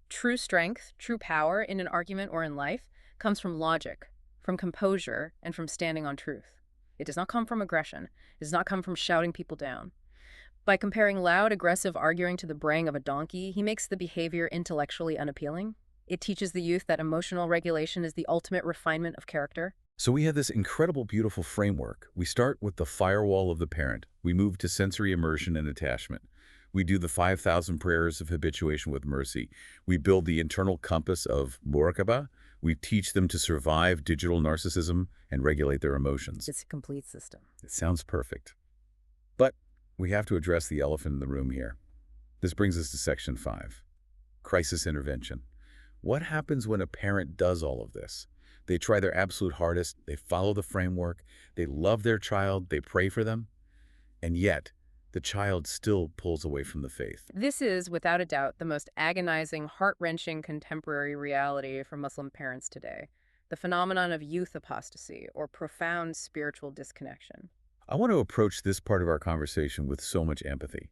True strength, true power in an argument or in life comes from logic, from composure, and from standing on truth. It does not come from aggression. It does not come from shouting people down. By comparing loud, aggressive arguing to the braying of a donkey, he makes the behavior intellectually unappealing. It teaches the youth that emotional regulation is the ultimate refinement of character. So we have this incredible, beautiful framework. We start with the firewall of the parent. We move to sensory immersion and attachment. We do the 5,000 prayers of habituation with mercy. We build the internal compass of muraqabah. We teach them to survive digital narcissism and regulate their emotions. It's a complete system. It sounds perfect. But we have to address the elephant in the room here. This brings us to Section 5, crisis intervention. What happens when a parent does all of this? They try their absolute hardest, they follow the framework, they love their child, they pray for them, and yet the child still pulls away from the faith. This is, without a doubt, the most agonizing, heart-wrenching contemporary reality for Muslim parents today. The phenomenon of youth apostasy, or profound spiritual disconnection. I want to approach this part of our conversation with so much empathy,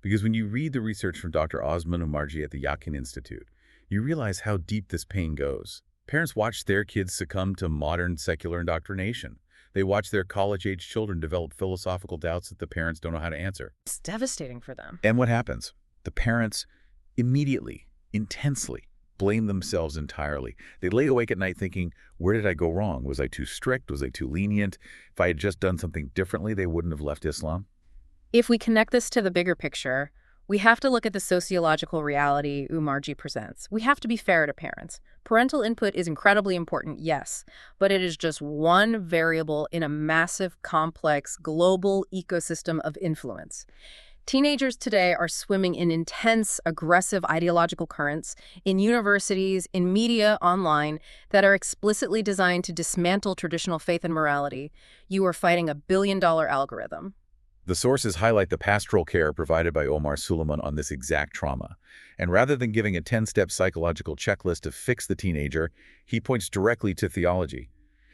because when you read the research from Dr. Osman Umarji at the Yakin Institute, you realize how deep this pain goes. Parents watch their kids succumb to modern secular indoctrination. They watch their college-age children develop philosophical doubts that the parents don't know how to answer. It's devastating for them. And what happens? The parents immediately, intensely, blame themselves entirely. They lay awake at night thinking, where did I go wrong? Was I too strict? Was I too lenient? If I had just done something differently, they wouldn't have left Islam. If we connect this to the bigger picture, we have to look at the sociological reality Umarji presents. We have to be fair to parents. Parental input is incredibly important, yes, but it is just one variable in a massive, complex, global ecosystem of influence. Teenagers today are swimming in intense, aggressive ideological currents in universities, in media, online, that are explicitly designed to dismantle traditional faith and morality. You are fighting a billion-dollar algorithm. The sources highlight the pastoral care provided by Omar Suleiman on this exact trauma. And rather than giving a 10-step psychological checklist to fix the teenager, he points directly to theology.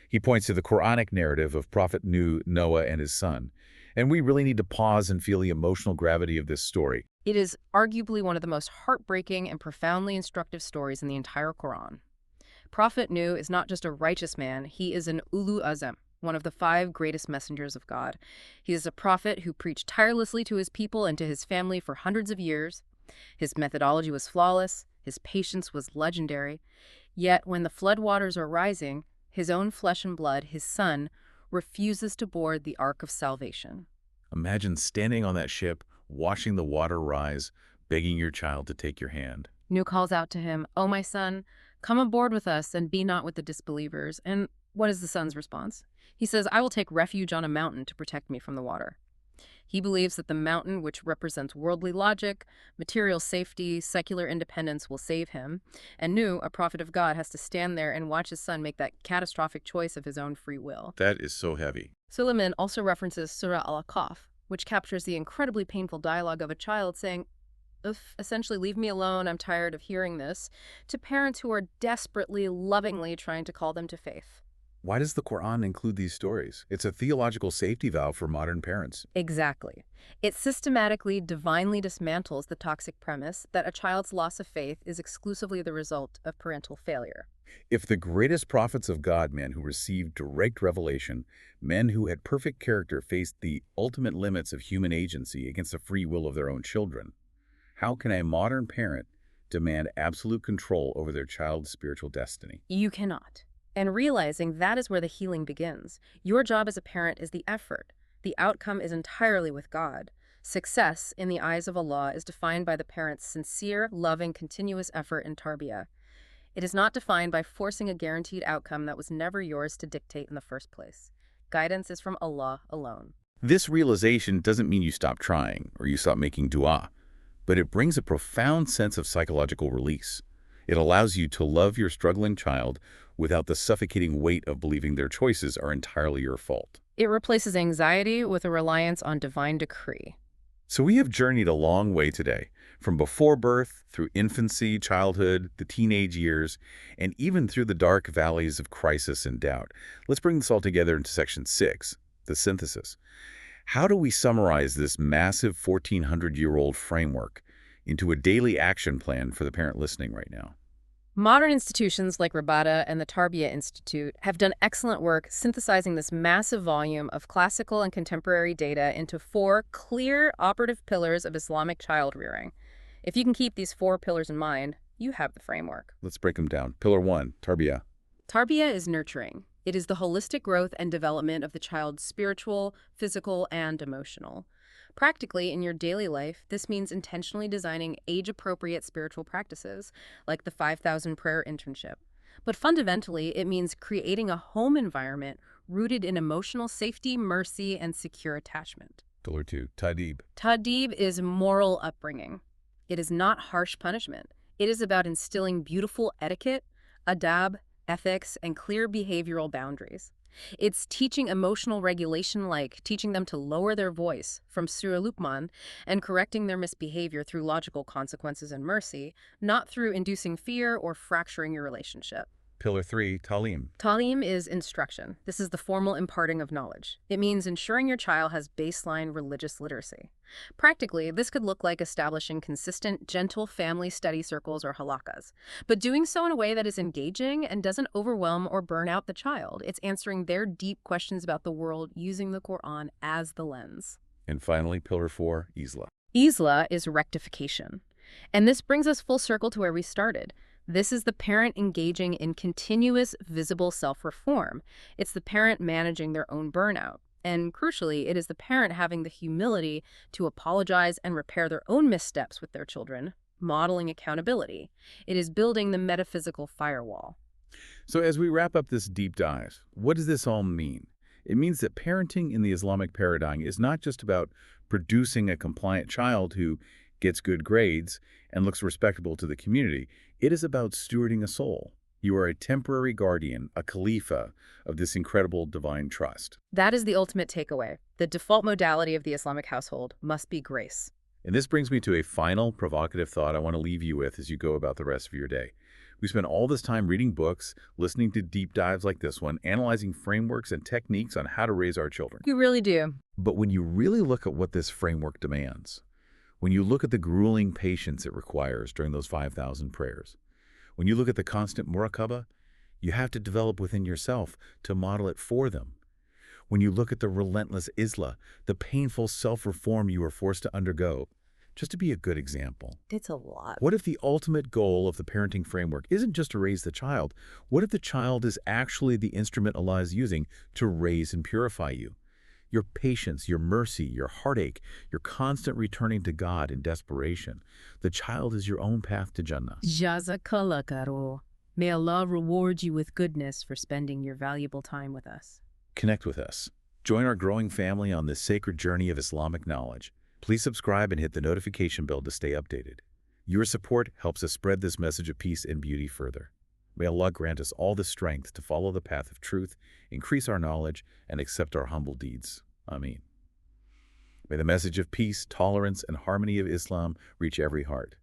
He points to the Quranic narrative of Prophet Noah and his son. And we really need to pause and feel the emotional gravity of this story. It is arguably one of the most heartbreaking and profoundly instructive stories in the entire Quran. Prophet Nuh is not just a righteous man, he is an Ulu Azam, one of the 5 greatest messengers of God. He is a prophet who preached tirelessly to his people and to his family for hundreds of years. His methodology was flawless. His patience was legendary. Yet when the floodwaters are rising, his own flesh and blood, his son, refuses to board the Ark of Salvation. Imagine standing on that ship, watching the water rise, begging your child to take your hand. Nuh calls out to him, "O my son, come aboard with us and be not with the disbelievers." And what is the son's response? He says, "I will take refuge on a mountain to protect me from the water." He believes that the mountain, which represents worldly logic, material safety, secular independence, will save him. And Nuh, a prophet of God, has to stand there and watch his son make that catastrophic choice of his own free will. That is so heavy. Suleiman also references Surah Al-Kahf, which captures the incredibly painful dialogue of a child saying, essentially, "Leave me alone, I'm tired of hearing this," to parents who are desperately, lovingly trying to call them to faith. Why does the Quran include these stories? It's a theological safety valve for modern parents. Exactly. It systematically, divinely dismantles the toxic premise that a child's loss of faith is exclusively the result of parental failure. If the greatest prophets of God, men who received direct revelation, men who had perfect character, faced the ultimate limits of human agency against the free will of their own children, how can a modern parent demand absolute control over their child's spiritual destiny? You cannot. And realizing that is where the healing begins. Your job as a parent is the effort. The outcome is entirely with God. Success, in the eyes of Allah, is defined by the parent's sincere, loving, continuous effort in tarbiyah. It is not defined by forcing a guaranteed outcome that was never yours to dictate in the first place. Guidance is from Allah alone. This realization doesn't mean you stop trying or you stop making dua, but it brings a profound sense of psychological release. It allows you to love your struggling child without the suffocating weight of believing their choices are entirely your fault. It replaces anxiety with a reliance on divine decree. So we have journeyed a long way today, from before birth, through infancy, childhood, the teenage years, and even through the dark valleys of crisis and doubt. Let's bring this all together into Section 6, the synthesis. How do we summarize this massive 1,400-year-old framework into a daily action plan for the parent listening right now? Modern institutions like Rabada and the Tarbiyya Institute have done excellent work synthesizing this massive volume of classical and contemporary data into 4 clear operative pillars of Islamic child rearing. If you can keep these 4 pillars in mind, you have the framework. Let's break them down. Pillar 1, Tarbiyya. Tarbiyya is nurturing. It is the holistic growth and development of the child's spiritual, physical, and emotional. Practically, in your daily life, this means intentionally designing age-appropriate spiritual practices, like the 5,000 prayer internship. But fundamentally, it means creating a home environment rooted in emotional safety, mercy, and secure attachment. Pillar 2, Ta'deeb. Ta'deeb is moral upbringing. It is not harsh punishment. It is about instilling beautiful etiquette, adab, ethics, and clear behavioral boundaries. It's teaching emotional regulation, like teaching them to lower their voice from Surah Luqman and correcting their misbehavior through logical consequences and mercy, not through inducing fear or fracturing your relationship. Pillar 3, Ta'leem. Ta'leem is instruction. This is the formal imparting of knowledge. It means ensuring your child has baseline religious literacy. Practically, this could look like establishing consistent, gentle family study circles or halakas, but doing so in a way that is engaging and doesn't overwhelm or burn out the child. It's answering their deep questions about the world using the Quran as the lens. And finally, Pillar 4, Islah. Islah is rectification. And this brings us full circle to where we started. This is the parent engaging in continuous, visible self-reform. It's the parent managing their own burnout. And crucially, it is the parent having the humility to apologize and repair their own missteps with their children, modeling accountability. It is building the metaphysical firewall. So as we wrap up this deep dive, what does this all mean? It means that parenting in the Islamic paradigm is not just about producing a compliant child who gets good grades and looks respectable to the community. It is about stewarding a soul. You are a temporary guardian, a khalifa of this incredible divine trust. That is the ultimate takeaway. The default modality of the Islamic household must be grace. And this brings me to a final provocative thought I want to leave you with as you go about the rest of your day. We spend all this time reading books, listening to deep dives like this one, analyzing frameworks and techniques on how to raise our children. You really do. But when you really look at what this framework demands, when you look at the grueling patience it requires during those 5,000 prayers, when you look at the constant muraqabah you have to develop within yourself to model it for them, when you look at the relentless islah, the painful self-reform you are forced to undergo, just to be a good example. It's a lot. What if the ultimate goal of the parenting framework isn't just to raise the child? What if the child is actually the instrument Allah is using to raise and purify you? Your patience, your mercy, your heartache, your constant returning to God in desperation. The child is your own path to Jannah. Jazakallah karo. May Allah reward you with goodness for spending your valuable time with us. Connect with us. Join our growing family on this sacred journey of Islamic knowledge. Please subscribe and hit the notification bell to stay updated. Your support helps us spread this message of peace and beauty further. May Allah grant us all the strength to follow the path of truth, increase our knowledge, and accept our humble deeds. Ameen. May the message of peace, tolerance, and harmony of Islam reach every heart.